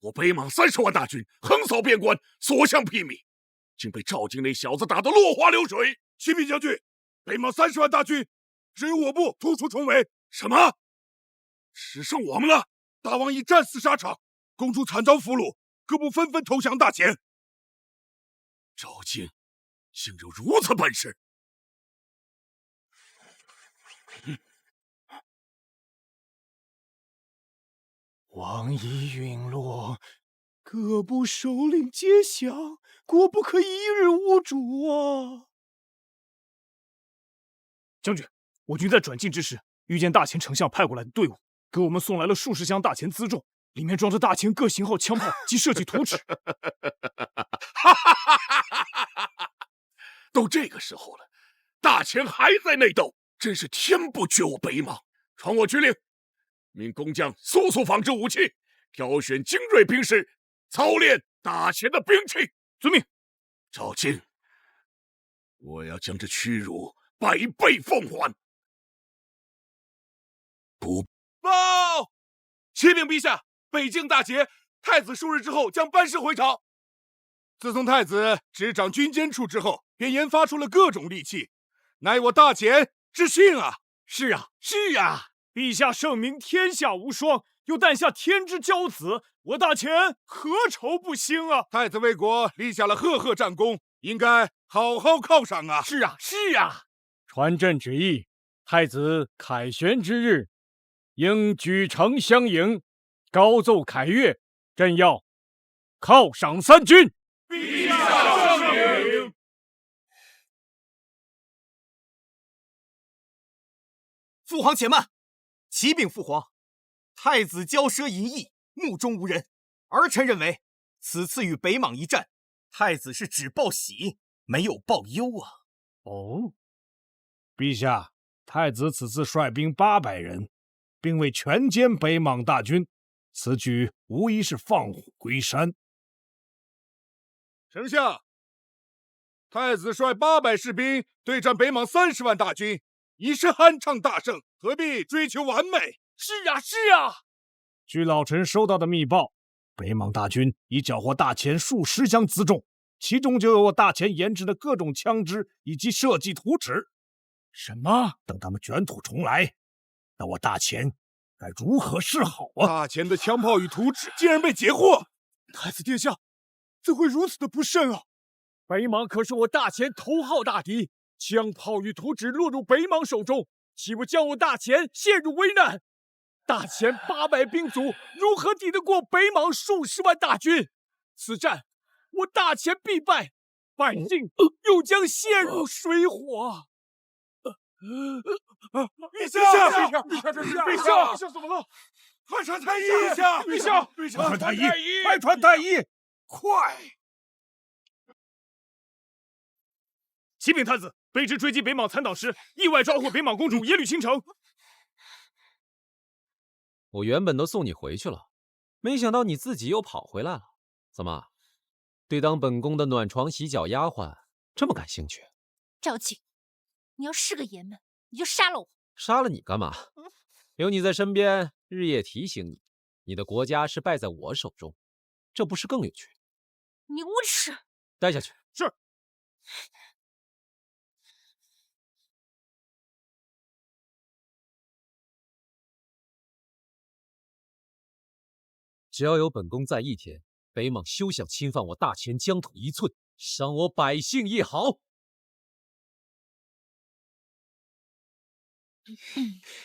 F: 我北莽30万大军横扫边关，所向披靡，竟被赵境那小子打得落花流水。
J: 启禀将军，北莽30万大军只有我部突出重围。
F: 什么？只剩我们了？
J: 大王已战死沙场，公主惨遭俘虏，各部纷纷投降大前。
F: 赵境竟有如此本事！
D: 王夷陨落，各部首领皆降，国不可一日无主啊！
B: 将军，我军在转进之时，遇见大前丞相派过来的队伍，给我们送来了数十箱大前辎重，里面装着大前各型号枪炮及设计图纸。
F: 都这个时候了，大前还在内斗，真是天不绝我北莽！传我军令，命工匠速速仿制武器，挑选精锐兵士，操练大前的兵器。
B: 遵命。
F: 赵境，我要将这屈辱100倍奉还。不
J: 报！启禀陛下，北境大捷，太子数日之后将班师回朝。自从太子执掌军监处之后，便研发出了各种利器，乃我大前之幸啊！
B: 是啊，是啊，陛下圣明天下无双，又诞下天之骄子，我大前何愁不兴啊？
J: 太子为国立下了赫赫战功，应该好好犒赏啊！
B: 是啊，是啊。
G: 传朕旨意，太子凯旋之日，应举城相迎，高奏凯乐，朕要犒赏3军。
J: 陛下圣明。
D: 父皇且慢，启禀父皇，太子骄奢淫逸，目中无人，儿臣认为此次与北莽一战，太子是只报喜，没有报忧啊。
I: 哦，陛下，太子此次率兵800人，并未全歼北莽大军，此举无疑是放虎归山。
J: 丞相，太子率800士兵对战北莽30万大军，已是酣畅大胜，何必追求完美？
B: 是啊，是啊。
I: 据老臣收到的密报，北莽大军已缴获大钱数十箱辎重，其中就有我大钱研制的各种枪支以及设计图纸。
H: 什么？
I: 等他们卷土重来，那我大钱该如何是好啊？
J: 大钱的枪炮与图纸竟然被截获！
H: 太子殿下，怎会如此的不慎啊？北莽可是我大钱头号大敌，枪炮与图纸落入北莽手中，岂不将我大钱陷入危难？大钱800兵卒，如何抵得过北莽数十万大军？此战我大钱必败，百姓又将陷入水火。
J: 陛下，
H: 陛下怎么了？
J: 快传太医！陛下，
H: 快
I: 传太医！快传太医！
J: 快！
B: 启禀太子，卑职追击北莽残党时，意外抓获北莽公主耶律倾城。
A: 我原本都送你回去了，没想到你自己又跑回来了。怎么，对当本宫的暖床洗脚丫鬟这么感兴趣？
E: 赵静，你要是个爷们，你就杀了我。
A: 杀了你干嘛？有你在身边，日夜提醒你，你的国家是败在我手中，这不是更有趣？
E: 你无耻！
A: 带下去。
B: 是。
A: 只要有本宫在一天，北莽休想侵犯我大钱疆土一寸，伤我百姓一毫。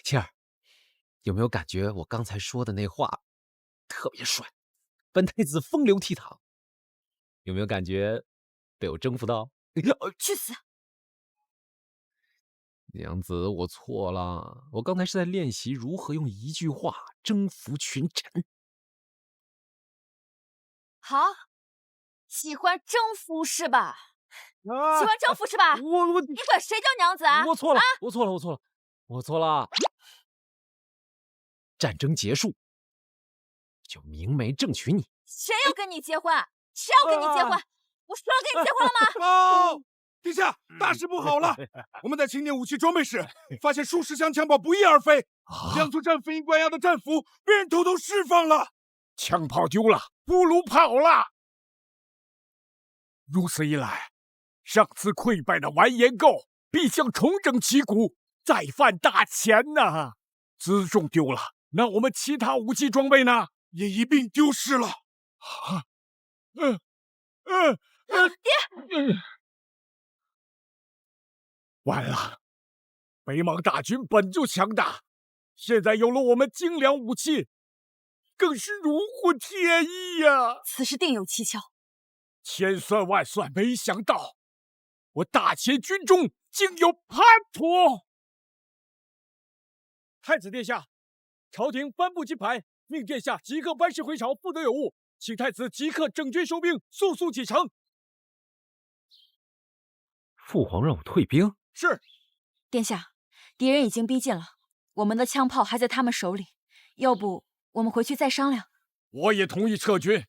A: 倩儿，有没有感觉我刚才说的那话特别帅？本太子风流倜傥，有没有感觉被我征服到？
C: 去死！
A: 娘子，我错了，我刚才是在练习如何用一句话征服群臣。
C: 好，喜欢征服是吧？喜欢征服是吧？你管谁叫娘子啊？
A: 我错了，我错了，我错了，我错了。战争结束，就明媒正娶你。
C: 谁要跟你结婚？谁要跟你结婚？我说了跟你结婚了吗？
J: 陛下，大事不好了！我们在清点武器装备时，发现数十箱枪炮不翼而飞，2座战俘营关押的战俘被人偷偷释放了。
H: 枪炮丢了，不如跑了。如此一来，上次溃败的完颜构必将重整旗鼓，再犯大前呐！辎重丢了，那我们其他武器装备呢？
J: 也一并丢失了。
C: 爹！
H: 完了，北莽大军本就强大，现在有了我们精良武器，更是如虎添翼呀！
C: 此事定有蹊跷，
H: 千算万算，没想到我大钱军中竟有叛徒！太子殿下，朝廷颁布金牌，命殿下即刻班师回朝，不得有误，请太子即刻整军收兵，速速启程。
A: 父皇让我退兵。
H: 是，
C: 殿下，敌人已经逼近了，我们的枪炮还在他们手里，要不我们回去再商量。
H: 我也同意撤军。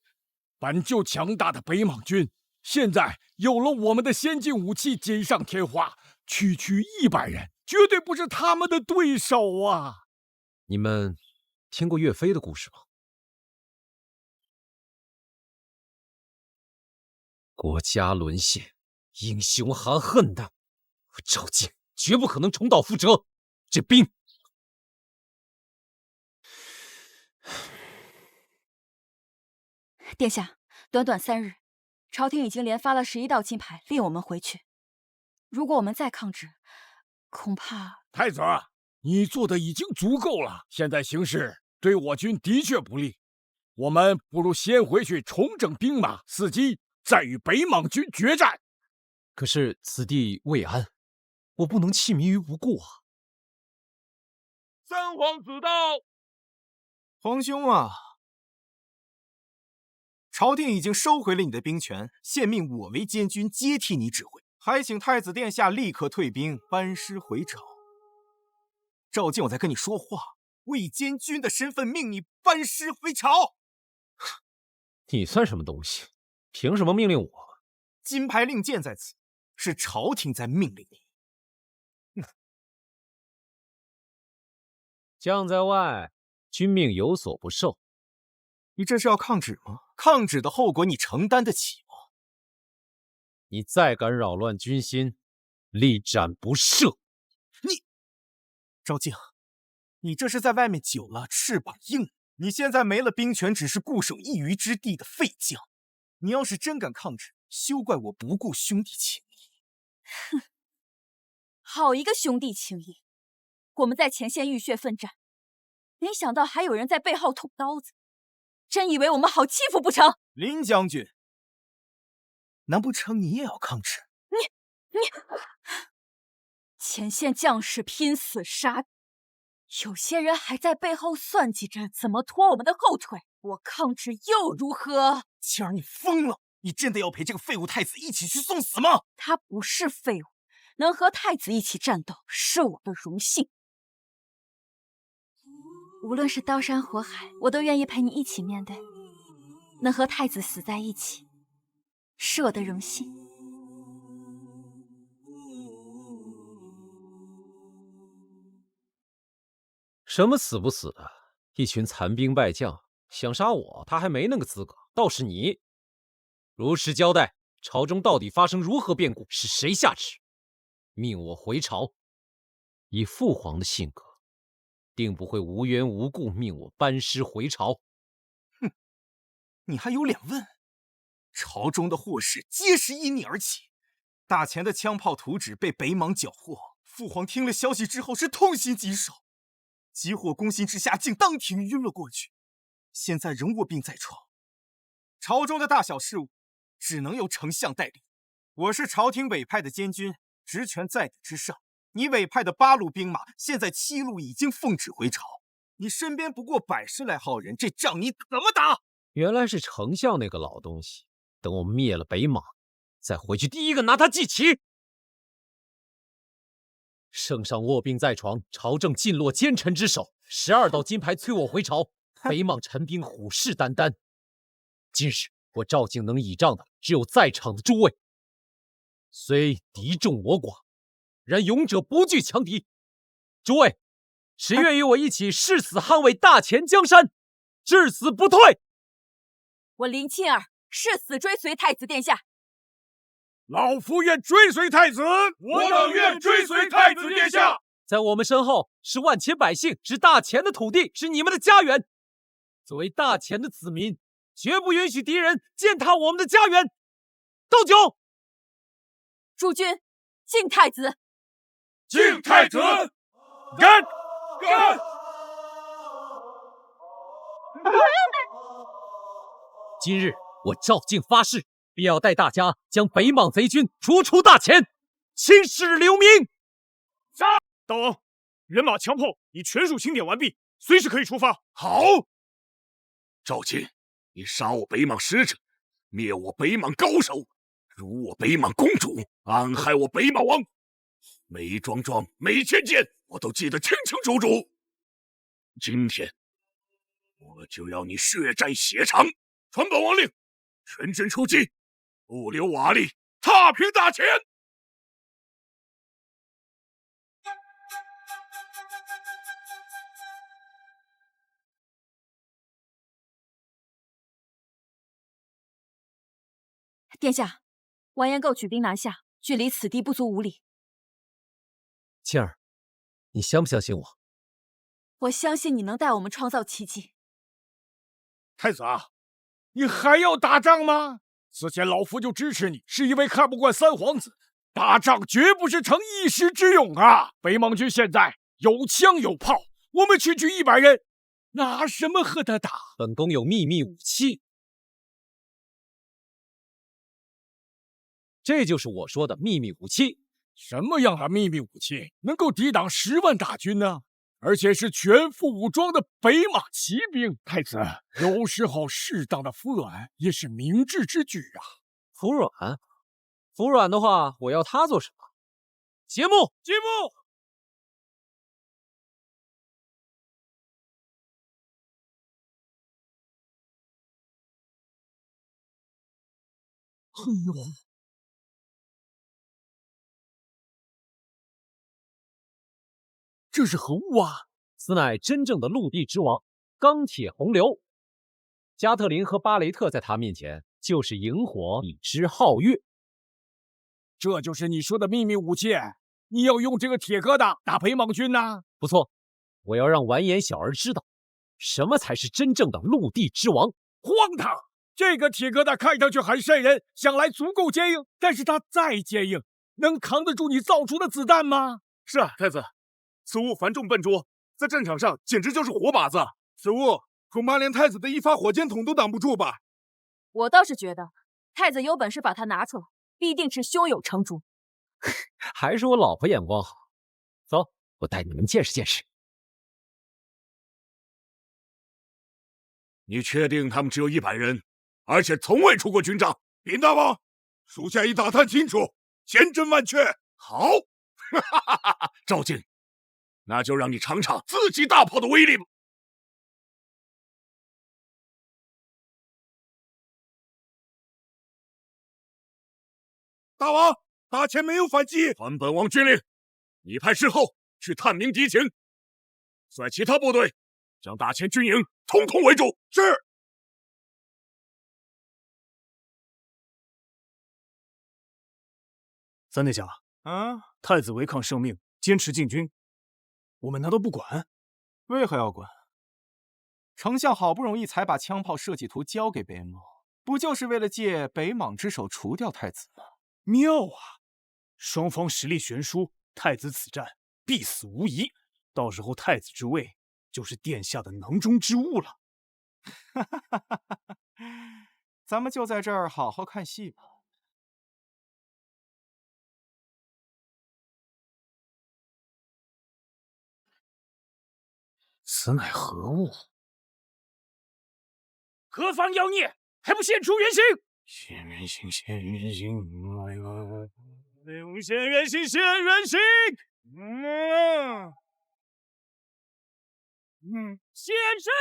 H: 本就强大的北莽军，现在有了我们的先进武器锦上添花，区区100人，绝对不是他们的对手啊！
A: 你们听过岳飞的故事吗？国家沦陷，英雄含恨的，我赵静绝不可能重蹈覆辙。这兵，
C: 殿下，短短3日，朝廷已经连发了11道金牌，令我们回去。如果我们再抗旨，恐怕……
H: 太子，你做的已经足够了。现在形势对我军的确不利，我们不如先回去重整兵马，伺机再与北莽军决战。
A: 可是此地未安，我不能弃民于不顾啊！
F: 三皇子到，
D: 皇兄啊，朝廷已经收回了你的兵权，现命我为监军，接替你指挥，还请太子殿下立刻退兵，班师回朝。赵静，我在跟你说话，我以监军的身份命你班师回朝。
A: 你算什么东西？凭什么命令我？
D: 金牌令箭在此，是朝廷在命令你。
A: 将在外，君命有所不受，
D: 你这是要抗旨吗？抗旨的后果你承担得起吗？
A: 你再敢扰乱军心，立斩不赦！
D: 赵静，你这是在外面久了，翅膀硬了。你现在没了兵权，只是固守一隅之地的废将。你要是真敢抗旨，休怪我不顾兄弟情谊。
C: 哼，好一个兄弟情谊！我们在前线浴血奋战，没想到还有人在背后捅刀子，真以为我们好欺负不成？
D: 林将军，难不成你也要抗旨？
C: 你，前线将士拼死杀敌，有些人还在背后算计着怎么拖我们的后腿。我抗旨又如何？
D: 倩儿，你疯了！你真的要陪这个废物太子一起去送死吗？
C: 他不是废物，能和太子一起战斗是我的荣幸。无论是刀山火海，我都愿意陪你一起面对。能和太子死在一起，是我的荣幸。
A: 什么死不死的？一群残兵败将，想杀我，他还没那个资格，倒是你。如实交代，朝中到底发生如何变故？是谁下旨命我回朝？以父皇的性格，定不会无缘无故命我班师回朝。
D: 哼，你还有脸问？朝中的祸事皆是因你而起。大前的枪炮图纸被北莽缴获，父皇听了消息之后是痛心疾首，急火攻心之下，竟当庭晕了过去。现在仍卧病在床。朝中的大小事务，只能由丞相代理。我是朝廷委派的监军，职权在你之上。你委派的8路兵马，现在7路已经奉旨回朝。你身边不过100来号人，这仗你怎么打？
A: 原来是丞相那个老东西。等我灭了北莽，再回去第一个拿他记起。圣上卧病在床，朝政尽落奸臣之手，12道金牌催我回朝。北莽陈兵虎视眈眈，今日我赵靖能倚仗的只有在场的诸位。虽敌众我寡，然勇者不惧强敌。诸位，谁愿与我一起誓死捍卫大前江山，至死不退？
C: 我林沁儿誓死追随太子殿下。
H: 老夫愿追随太子，
J: 我等愿追随太子殿下。
A: 在我们身后是万千百姓，是大前的土地，是你们的家园。作为大前的子民，绝不允许敌人践踏我们的家园。斗酒！
C: 诸君，敬太子！
J: 敬太子！
H: 干！
J: 干！
A: 今日我赵靖发誓，必要带大家将北莽贼军逐出大前，青史留名。
B: 杀！大王，人马枪炮已全数清点完毕，随时可以出发。
F: 好，赵靖，你杀我北莽使者，灭我北莽高手，辱我北莽公主，暗害我北莽王，每桩桩每件件我都记得清清楚楚。今天我就要你血债血偿！传本王令，全军出击，不留瓦砾，踏平大前！
C: 殿下，完颜构举兵南下，距离此地不足5里。
A: 沁儿，你相不相信我？
C: 我相信你能带我们创造奇迹。
H: 太子啊，你还要打仗吗？此前老夫就支持你，是因为看不惯三皇子。打仗绝不是逞一时之勇啊！北莽军现在有枪有炮，我们区区100人，拿什么和他打？
A: 本宫有秘密武器。这就是我说的秘密武器。
H: 什么样的秘密武器能够抵挡10万大军呢？而且是全副武装的北莽骑兵。太子，有时候适当的服软也是明智之举啊。
A: 服软？服软的话，我要他做什么？节目，
H: 节目。哎呦！这是何物啊？
A: 此乃真正的陆地之王，钢铁洪流。加特林和巴雷特在他面前就是萤火，比之皓月。
H: 这就是你说的秘密武器？你要用这个铁疙瘩打北莽军呐？
A: 不错，我要让完颜小儿知道，什么才是真正的陆地之王。
H: 荒唐！这个铁疙瘩看上去很瘆人，想来足够坚硬，但是它再坚硬，能扛得住你造出的子弹吗？
F: 是啊，太子，此物繁重笨拙，在战场上简直就是活靶子。
J: 此物恐怕连太子的一发火箭筒都挡不住吧？
C: 我倒是觉得，太子有本事把它拿出来，必定是胸有成竹。
A: 还是我老婆眼光好。走，我带你们见识见识。
F: 你确定他们只有100人，而且从未出过军帐？
J: 禀大王，属下已打探清楚，千真万确。
F: 好，赵靖，那就让你尝尝自己大炮的威力吧。
J: 大王，大前没有反击。
F: 传本王军令，你派侍后去探明敌情，率其他部队将大前军营统统围住。
J: 是。
B: 三殿下，太子违抗圣命，坚持进军，我们难道不管？
D: 为何要管？丞相好不容易才把枪炮设计图交给北莽，不就是为了借北莽之手除掉太子吗？
B: 妙啊！双方实力悬殊，太子此战必死无疑。到时候太子之位就是殿下的囊中之物了。
D: 咱们就在这儿好好看戏吧。
B: 此乃何物？何方妖孽，还不现出原形！现原形，现原形！现原形，现原形！现身！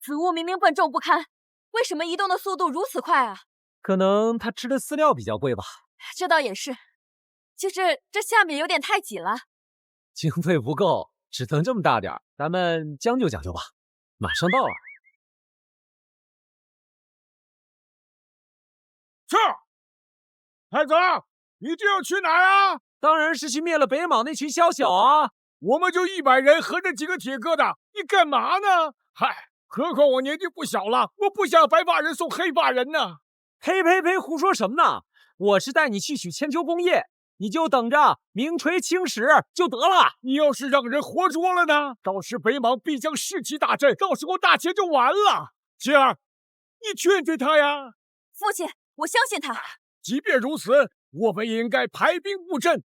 C: 子物明明笨重不堪，为什么移动的速度如此快啊？
A: 可能他吃的饲料比较贵吧。
C: 这倒也是，就是这下面有点太挤了。
A: 经费不够，只能这么大点儿，咱们将就讲究吧。马上到了。
H: 是。太子，你这要去哪儿啊？
A: 当然是去灭了北莽那群宵小啊！
H: 我们就100人和这几个铁疙瘩，你干嘛呢？嗨，何况我年纪不小了，我不想白发人送黑发人呢。
A: 呸呸呸！胡说什么呢？我是带你去取千秋功业，你就等着名垂青史就得了。
H: 你要是让人活捉了呢？到时北莽必将士气大振，到时候大前就完了。晴儿，你劝劝他呀。
C: 父亲，我相信他。
H: 即便如此，我们也应该排兵布阵，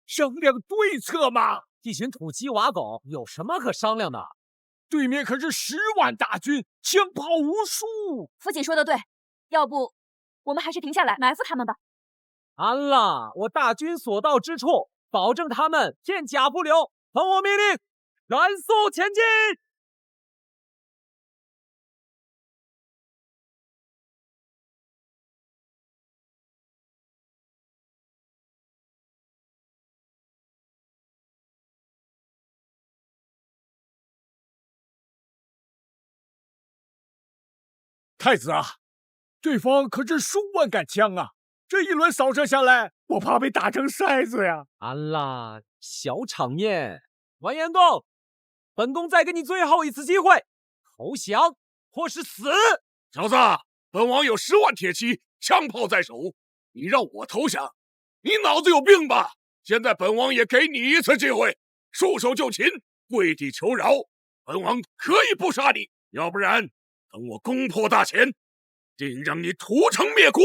H: 商量对策嘛。
A: 一群土鸡瓦狗，有什么可商量的？
H: 对面可是10万大军，枪炮无数。
C: 父亲说的对，要不我们还是停下来埋伏他们吧。
A: 安了，我大军所到之处，保证他们片甲不留。传我命令，燃速前进！
H: 太子啊，对方可是数万杆枪啊！这一轮扫射下来，我怕被打成筛子呀！
A: 安啦，小场面。完颜公，本宫再给你最后一次机会，投降或是死！
F: 小子，本王有10万铁骑，枪炮在手，你让我投降？你脑子有病吧？现在本王也给你一次机会，束手就擒，跪地求饶。本王可以不杀你，要不然等我攻破大前，定让你屠城灭国！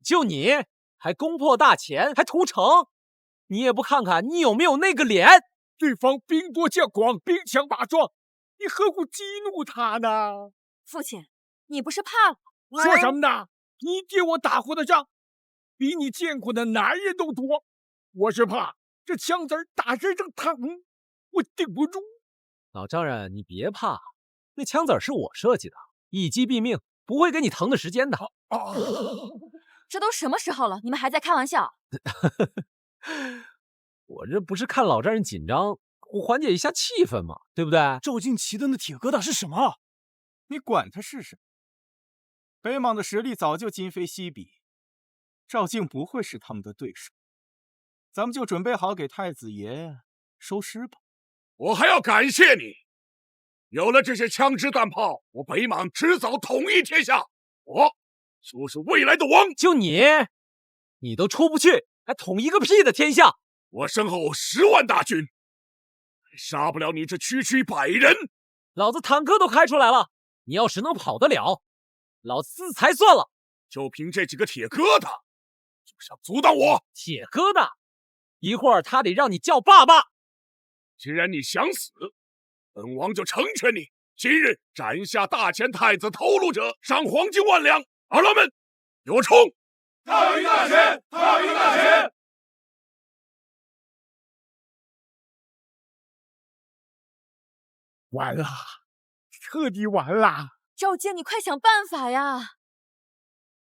A: 就你还攻破大前，还屠城？你也不看看你有没有那个脸？
H: 对方兵多将广，兵强马壮，你何苦激怒他呢？
C: 父亲，你不是怕了？
H: 说什么呢？你爹我打过的仗，比你见过的男人都多。我是怕这枪子儿打人正疼。我顶不住。
A: 老丈人，你别怕，那枪子儿是我设计的，一击毙命，不会给你疼的时间的。
C: 这都什么时候了，你们还在开玩笑？
A: 我这不是看老丈人紧张，我缓解一下气氛嘛，对不对？
D: 赵静骑的那铁疙瘩是什么？你管他是什么？北莽的实力早就今非昔比，赵静不会是他们的对手。咱们就准备好给太子爷收尸吧。
F: 我还要感谢你，有了这些枪支弹炮，我北莽迟早统一天下，我就是未来的王。
A: 就你都出不去，还统一个屁的天下！
F: 我身后10万大军，杀不了你这区区100人。
A: 老子坦克都开出来了，你要是能跑得了，老子死才算了。
F: 就凭这几个铁疙瘩，就想阻挡我？
A: 铁疙瘩，一会儿他得让你叫爸爸。
F: 既然你想死，本王就成全你。今日斩下大前太子头颅者，赏黄金1万两。儿郎们，给我冲！
J: 大营大前，大营大前！
H: 完了，彻底完了！
C: 赵静，你快想办法呀！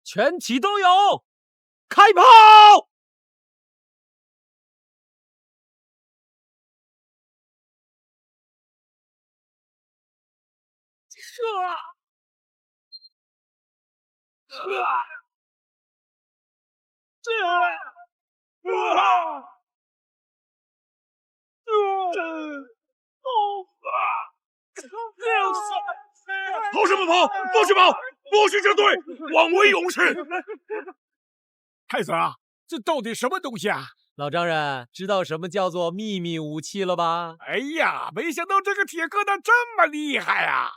A: 全体都有，开炮！
F: 跑什么跑？不许跑！不许撤退！枉为勇士！
H: 太子啊，这到底什么东西啊？
A: 老丈人知道什么叫做秘密武器了吧？
H: 哎呀，没想到这个铁疙瘩这么厉害啊！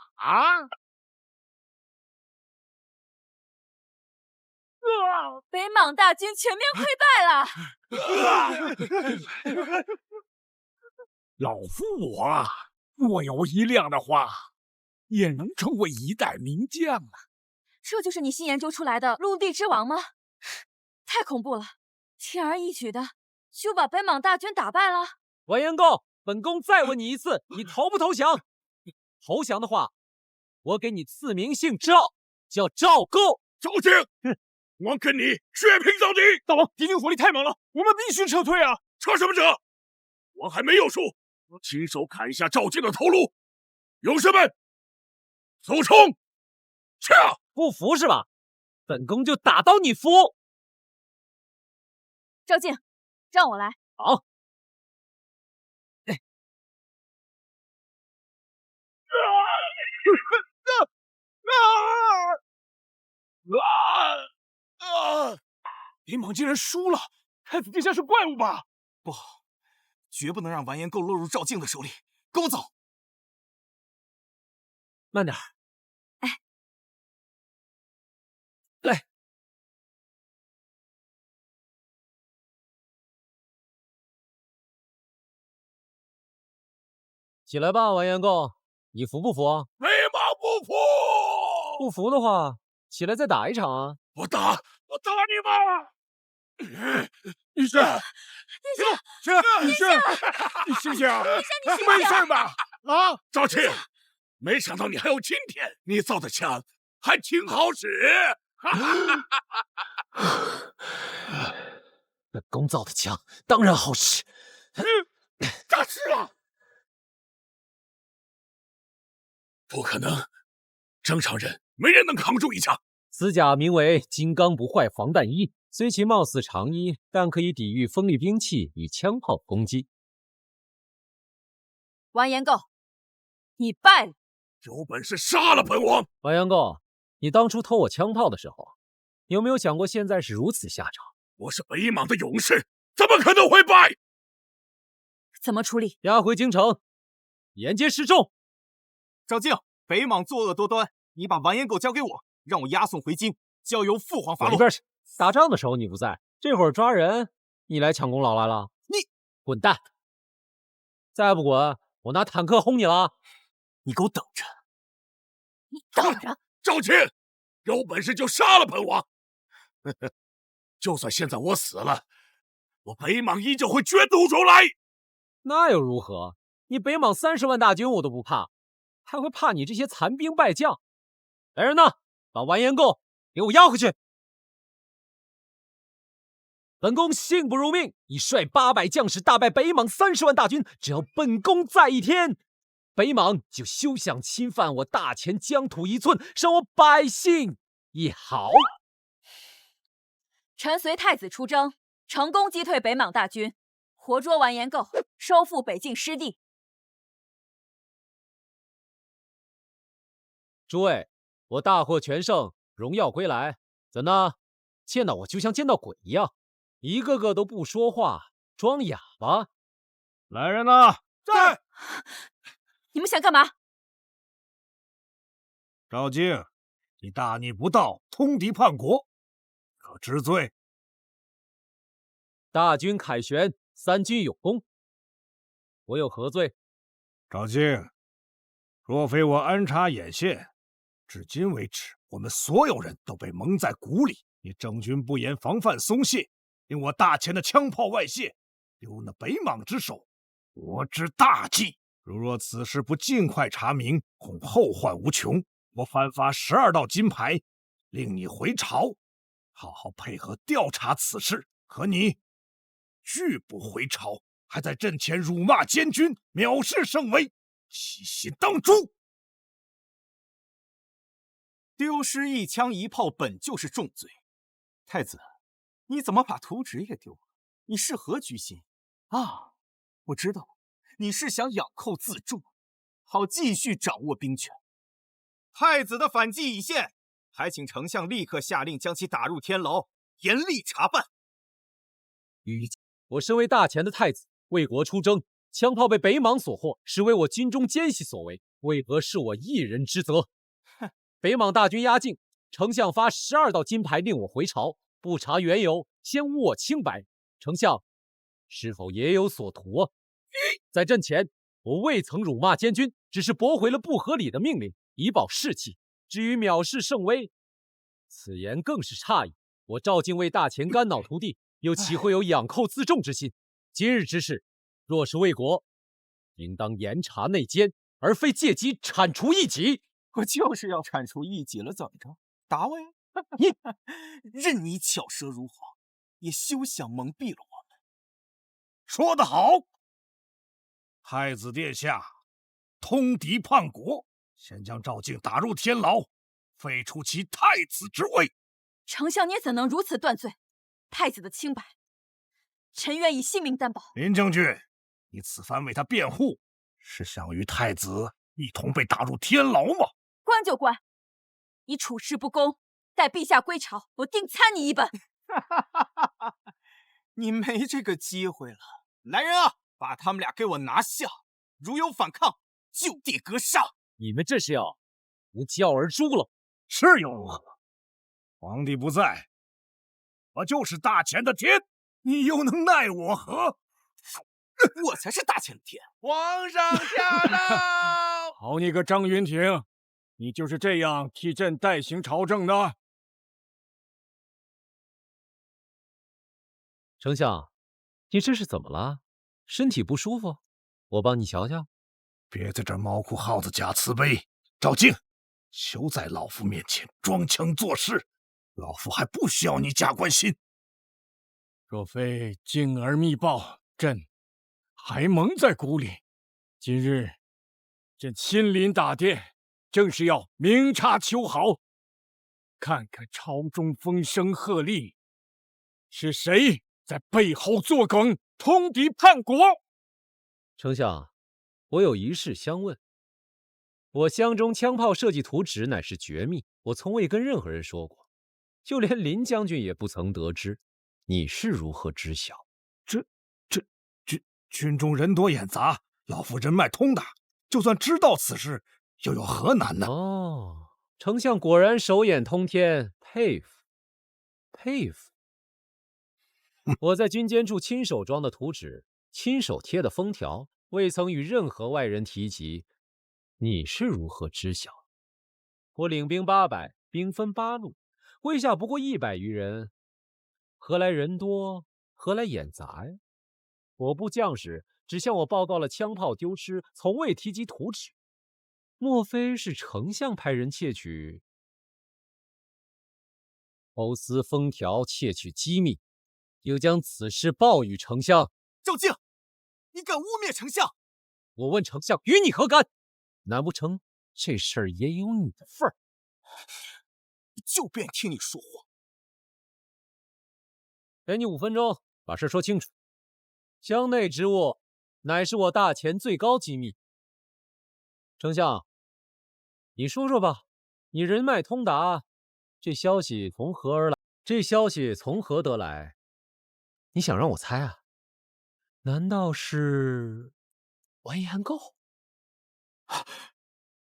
C: 北莽大军全面溃败了。
H: 老夫我若有一两的话，也能成为一代名将啊！
C: 这就是你新研究出来的陆地之王吗？太恐怖了，轻而易举的就把北莽大军打败了。
A: 完颜购，本宫再问你一次，你投不投降？投降的话，我给你赐名姓赵，叫赵构。
F: 赵静，我跟你血拼到底！
D: 大王，敌军火力太猛了，我们必须撤退啊！
F: 撤什么撤？我还没有输，我亲手砍下赵静的头颅。勇士们，速冲！去啊！
A: 不服是吧？本宫就打到你服。
C: 赵静，让我来。
A: 好。
D: 北莽竟然输了！太子殿下是怪物吧？不好，绝不能让完颜构落入赵静的手里。跟我走。
A: 慢点。
C: 哎，
A: 来。起来吧，完颜构，你服不服？
F: 北莽不服！
A: 不服的话，起来再打一场啊！
F: 我打你吧！
H: 医生，医生，你醒醒！你没事吧？啊，
F: 赵庆，没想到你还有今天！你造的枪还挺好使。
A: 本宫造的枪当然好使。
F: 大师啊！不可能，正常人没人能扛住一枪。
A: 此甲名为金刚不坏防弹衣，虽其貌似长衣，但可以抵御锋利兵器与枪炮攻击。
C: 完颜构，你败了。
F: 有本事杀了本王！
A: 完颜构，你当初偷我枪炮的时候，有没有想过现在是如此下场？
F: 我是北莽的勇士，怎么可能会败？
C: 怎么处理？
A: 押回京城，沿街示众。
D: 赵静，北莽作恶多端，你把完颜构交给我，让我押送回京，交由父皇发落。
A: 一边去！打仗的时候你不在，这会儿抓人，你来抢功劳来了？
D: 你
A: 滚蛋！再不滚，我拿坦克轰你了！
D: 你给我等着！
C: 你等着！
F: 赵庆，有本事就杀了本王！就算现在我死了，我北莽依旧会卷土重来。
A: 那又如何？你北莽30万大军我都不怕，还会怕你这些残兵败将？来人呐，把完颜构给我押回去！本宫信不如命，以率800将士大败北莽30万大军，只要本宫在一天，北莽就休想侵犯我大前疆土一寸，伤我百姓一毫。
C: 臣随太子出征，成功击退北莽大军，活捉完颜构，收复北境失地。
A: 诸位，我大获全胜，荣耀归来，怎的？见到我就像见到鬼一样，一个个都不说话，装哑巴。
I: 来人呐！
J: 在。
C: 你们想干嘛？
I: 赵靖，你大逆不道，通敌叛国，可知罪？
A: 大军凯旋，3军有功，我有何罪？
I: 赵靖，若非我安插眼线，至今为止，我们所有人都被蒙在鼓里。你整军不严，防范松懈，令我大前的枪炮外泄，丢那北莽之手，国之大忌。如若此事不尽快查明，恐后患无穷。我颁发12道金牌，令你回朝，好好配合调查此事。可你拒不回朝，还在阵前辱骂监军，藐视圣威，其心当诛。
D: 丢失一枪一炮本就是重罪，太子，你怎么把图纸也丢了？你是何居心啊？我知道，你是想养寇自重，好继续掌握兵权。太子的反击已现，还请丞相立刻下令将其打入天牢，严厉查办。
A: 我身为大前的太子，为国出征，枪炮被北莽所获，实为我军中奸细所为，为何是我一人之责？北莽大军压境，丞相发12道金牌令我回朝，不查缘由，先诬我清白。丞相是否也有所图啊？在阵前，我未曾辱骂监军，只是驳回了不合理的命令，以保士气。至于藐视圣威，此言更是诧异。我赵靖为大前肝脑涂地，又岂会有养寇自重之心？今日之事，若是为国，应当严查内奸，而非借机铲除异己。
D: 我就是要铲除异己了，怎么着？打我呀！你任你巧舌如簧，也休想蒙蔽了我们。
I: 说得好，太子殿下通敌叛国，先将赵靖打入天牢，废除其太子之位。
C: 丞相，你怎能如此断罪？太子的清白，臣愿以性命担保。
I: 林将军，你此番为他辩护，是想与太子一同被打入天牢吗？
C: 关就关，你处事不公，待陛下归朝，我定参你一本。
D: 你没这个机会了。来人啊，把他们俩给我拿下！如有反抗，就地格杀！
A: 你们这是要不教而诛了？
I: 是有何？皇帝不在，我就是大前的天，你又能奈我何？
D: 我才是大前的天！
H: 皇上驾到！
G: 好你个张云亭，你就是这样替朕代行朝政的？
A: 丞相，你这是怎么了？身体不舒服？我帮你瞧瞧。
I: 别在这猫哭耗子假慈悲！赵靖，休在老夫面前装腔作势，老夫还不需要你加关心。
G: 若非靖儿密报，朕还蒙在鼓里。今日朕亲临大殿，正是要明察秋毫，看看朝中风声鹤唳，是谁在背后作梗，通敌叛国？
A: 丞相，我有一事相问。我乡中枪炮设计图纸乃是绝密，我从未跟任何人说过，就连林将军也不曾得知。你是如何知晓？
I: 军中人多眼杂，老夫人脉通达，就算知道此事，又有何难呢？
A: 哦，丞相果然手眼通天，佩服佩服。我在军监处亲手装的图纸，亲手贴的封条，未曾与任何外人提及。你是如何知晓？我领兵800，兵分8路，麾下不过100余人，何来人多，何来眼杂呀？我部将士只向我报告了枪炮丢失，从未提及图纸。莫非是丞相派人窃取？偷私封条，窃取机密，又将此事报与丞相。
D: 赵敬，你敢污蔑丞相！
A: 我问丞相，与你何干？难不成这事儿也有你的份儿？
D: 就便听你说话。
A: 给你5分钟，把事说清楚。江内之物，乃是我大前最高机密。丞相，你说说吧，你人脉通达，这消息从何而来？这消息从何得来？你想让我猜啊？难道是完颜购？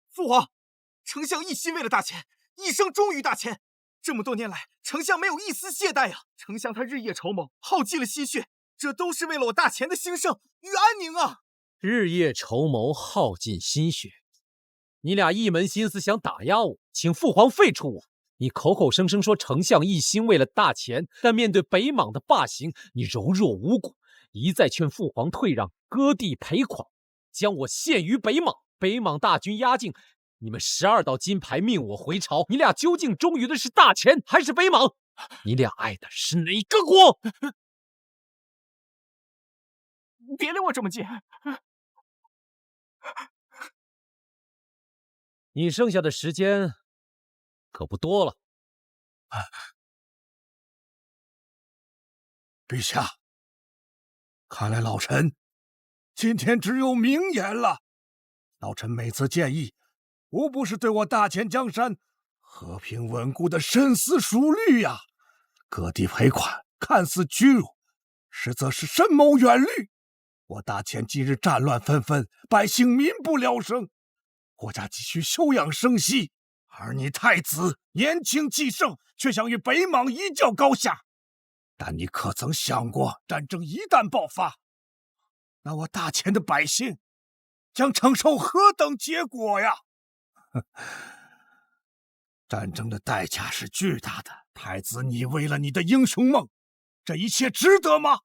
D: 父皇，丞相一心为了大钱，一生忠于大钱。这么多年来，丞相没有一丝懈怠呀！丞相他日夜筹谋，耗尽了心血，这都是为了我大钱的兴盛与安宁啊！
A: 日夜筹谋，耗尽心血，你俩一门心思想打压我，请父皇废除我。你口口声声说丞相一心为了大钱，但面对北莽的霸行，你柔弱无骨，一再劝父皇退让，割地赔款，将我陷于北莽。北莽大军压境，你们12道金牌命我回朝，你俩究竟忠于的是大钱还是北莽？你俩爱的是哪个国？
D: 别离我这么近！
A: 你剩下的时间可不多了。
I: 陛下，看来老臣今天只有明言了。老臣每次建议，无不是对我大前江山和平稳固的深思熟虑呀。割地赔款看似屈辱，实则是深谋远虑。我大前今日战乱纷纷，百姓民不聊生，国家急需休养生息，而你太子年轻气盛，却想与北莽一较高下。但你可曾想过，战争一旦爆发，那我大前的百姓将承受何等结果呀？战争的代价是巨大的，太子你为了你的英雄梦，这一切值得吗？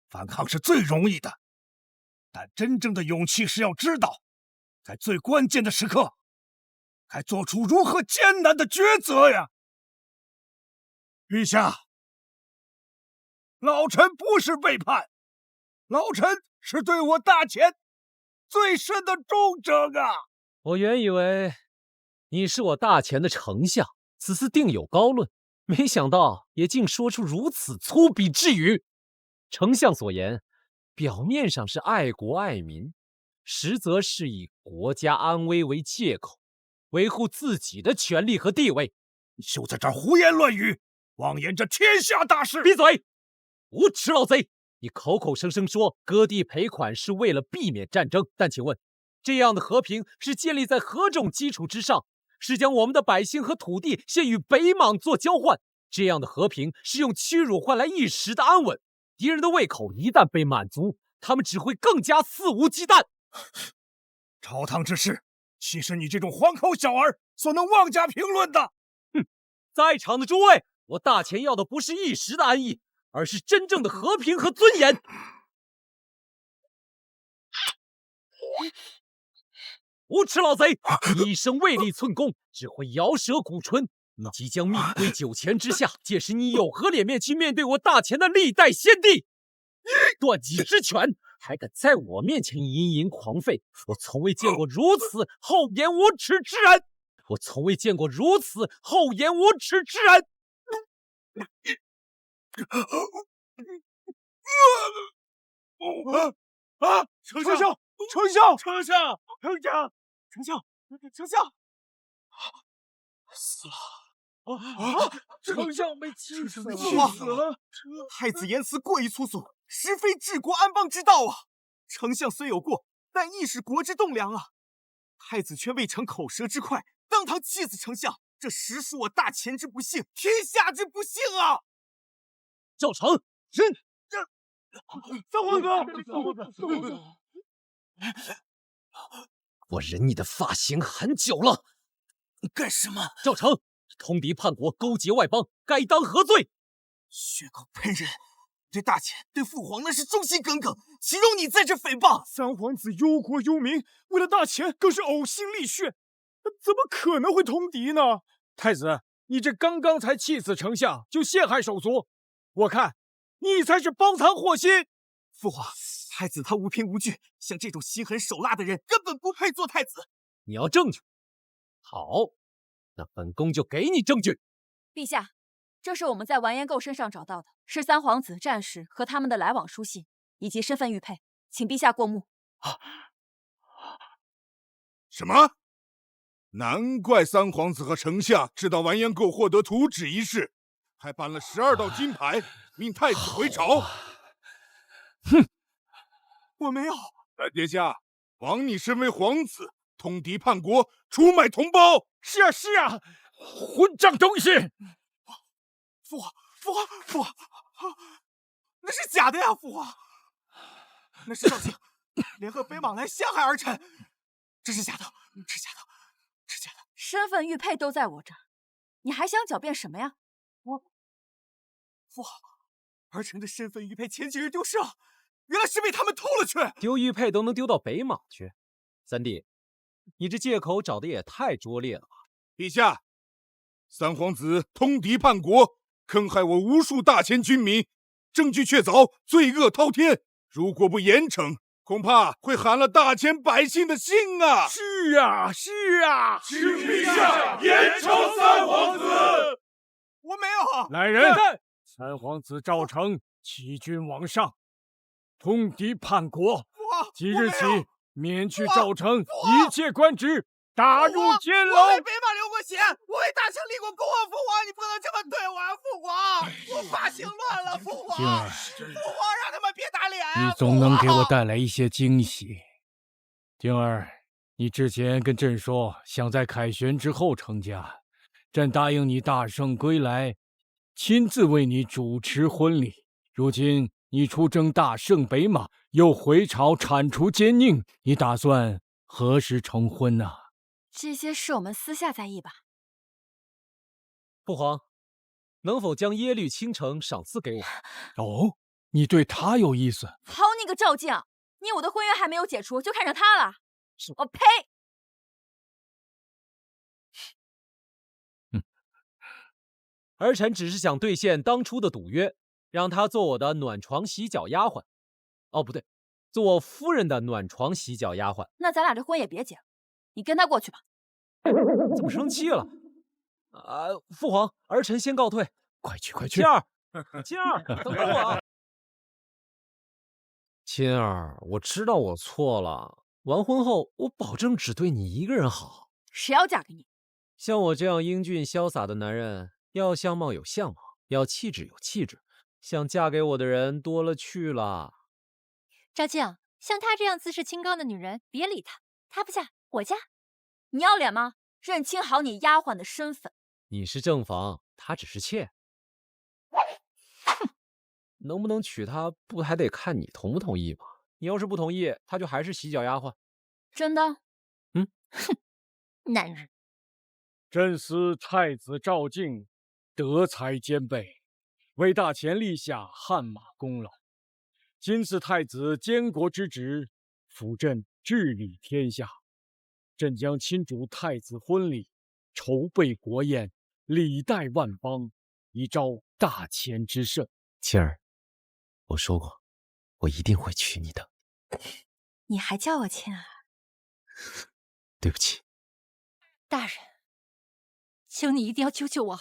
I: 反抗是最容易的，但真正的勇气是要知道，在最关键的时刻，该做出如何艰难的抉择呀！陛下，老臣不是背叛，老臣是对我大前最深的忠诚啊！
A: 我原以为你是我大前的丞相，此次定有高论，没想到也竟说出如此粗鄙之语。丞相所言，表面上是爱国爱民，实则是以国家安危为借口，维护自己的权力和地位。
I: 你休在这儿胡言乱语，妄言这天下大事！
A: 闭嘴！无耻老贼！你口口声声说割地赔款是为了避免战争，但请问，这样的和平是建立在何种基础之上？是将我们的百姓和土地先与北莽做交换？这样的和平是用屈辱换来一时的安稳？敌人的胃口一旦被满足，他们只会更加肆无忌惮。
I: 朝堂之事，岂是你这种黄口小儿所能妄加评论的？
A: 哼，在场的诸位，我大前要的不是一时的安逸，而是真正的和平和尊严。无耻老贼！你一生为立寸功，只会摇舌鼓唇。你即将命归9泉之下，届时你有何脸面去面对我大前的历代先帝？断己之权，还敢在我面前淫淫狂吠！我从未见过如此厚颜无耻之人！我从未见过如此厚颜无耻之人！
D: 丞相，死了！
H: 丞相被气死了！
D: 太子言辞过于粗俗，实非治国安邦之道啊！丞相虽有过，但亦是国之栋梁啊！太子却未逞口舌之快，当堂气死丞相，这实属我大前之不幸，天下之不幸啊！
A: 赵成，人，
H: 三皇哥，
A: 我忍你的发型很久了。
D: 干什么？
A: 赵成，通敌叛国，勾结外邦，该当何罪？
D: 血口喷人，这大钱对父皇那是忠心耿耿，岂容你在这诽谤？
B: 三皇子忧国忧民，为了大钱更是呕心沥血，怎么可能会通敌呢？太子，你这刚刚才气死丞相，就陷害手足，我看你才是包藏祸心。
D: 父皇，太子他无凭无据，像这种心狠手辣的人根本不配做太子。
A: 你要证据？好，那本宫就给你证据。
C: 陛下，这是我们在完颜构身上找到的，是三皇子、战士和他们的来往书信，以及身份玉佩，请陛下过目。
J: 什么？难怪三皇子和丞相知道完颜构获得图纸一事，还颁了12道金牌，命太子回朝。
G: 哼，
D: 我没有。
J: 殿下，枉你身为皇子，通敌叛国，出卖同胞。
B: 是啊，是啊，混账东西！
D: 父皇，那是假的呀！父皇，那是赵庆联合北莽来陷害儿臣，这是假的，是假的。
C: 身份玉佩都在我这儿，你还想狡辩什么呀？
D: 父皇，儿臣的身份玉佩前几日丢失了，原来是被他们偷了去。
A: 丢玉佩都能丢到北莽去，三弟，你这借口找的也太拙劣了吧！
J: 陛下，三皇子通敌叛国，坑害我无数大钱军民，证据确凿，罪恶滔天。如果不严惩，恐怕会寒了大钱百姓的心啊！
B: 是啊，是啊，
J: 请陛下严惩三皇子。
D: 我没有。
B: 来人，三皇子赵成欺君罔上，通敌叛国，即日起免去赵成一切官职，打入监牢。
D: 我为北莽流过血，我为大清立过功啊！父皇，你不能这么对我啊！父皇，我发心乱了，父皇，
G: 静儿，
D: 父皇让他们别打脸啊！
G: 你总能给我带来一些惊喜。静儿，你之前跟朕说想在凯旋之后成家，朕答应你大圣归来，亲自为你主持婚礼。如今你出征大胜北莽，又回朝铲除奸佞，你打算何时成婚呢？
C: 这些事我们私下再议吧。
A: 父皇，能否将耶律倾城赏赐给我？
G: 哦，你对他有意思？
C: 好你个赵静，你我的婚约还没有解除，就看上他了？我呸！
A: 儿臣只是想兑现当初的赌约，让他做我的暖床洗脚丫鬟。哦，不对，做我夫人的暖床洗脚丫鬟。
C: 那咱俩这婚也别结了，你跟他过去吧。
A: 怎么生气了？父皇，儿臣先告退。
G: 快去，快去！
A: 青儿，青儿，等等我啊！青儿，我知道我错了。完婚后，我保证只对你一个人好。
C: 谁要嫁给你？
A: 像我这样英俊潇洒的男人，要相貌有相貌，要气质有气质。想嫁给我的人多了去了。
E: 赵静，像她这样自视清高的女人，别理她，她不嫁我嫁。
C: 你要脸吗？认清好你丫鬟的身份。
A: 你是正房，她只是妾。能不能娶她，不还得看你同不同意吗？你要是不同意，她就还是洗脚丫鬟。
C: 真的？
E: 哼，男人。
G: 朕思太子赵敬德才兼备，为大前立下汗马功劳。今次太子监国之职，辅朕治理天下。朕将亲主太子婚礼，筹备国宴，礼待万邦，以昭大前之盛。
A: 青儿，我说过，我一定会娶你的。
C: 你还叫我亲儿？
A: 对不起，
E: 大人，请你一定要救救我儿。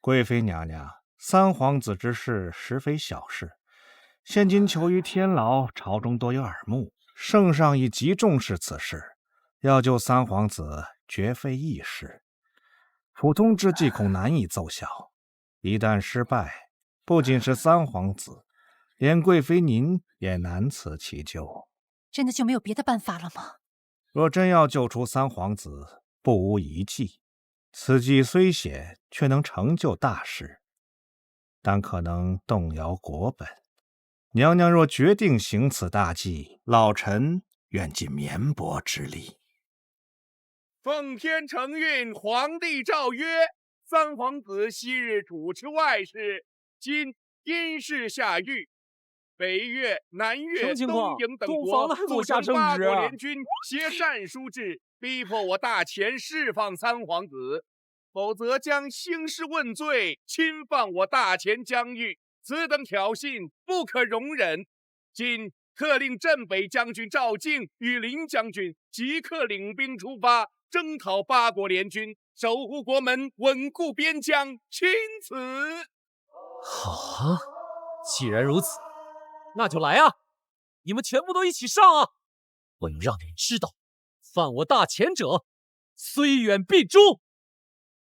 I: 贵妃娘娘，三皇子之事实非小事，现今囚于天牢，朝中多有耳目，圣上已极重视此事，要救三皇子绝非易事。普通之计恐难以奏效，一旦失败，不仅是三皇子，连贵妃您也难辞其咎。
E: 真的就没有别的办法了吗？
I: 若真要救出三皇子，不无一计。此计虽险，却能成就大事，但可能动摇国本。娘娘若决定行此大计，老臣愿尽绵薄之力。
F: 奉天承运，皇帝诏曰：三皇子昔日主持外事，今因势下狱。北越、南
A: 什
F: 越、
A: 么情况
F: 东瀛等
A: 洞
F: 国
A: 房了还给我
F: 组成
A: 下圣
F: 8
A: 旨啊
F: 国联军，携战书制，逼迫我大前释放三皇子，否则将兴师问罪，侵犯我大前疆域。此等挑衅不可容忍。今特令镇北将军赵敬与林将军即刻领兵出发，征讨8国联军，守护国门，稳固边疆，钦此。
A: 好啊，既然如此，那就来啊！你们全部都一起上啊！我要让你们知道，犯我大前者，虽远必诛。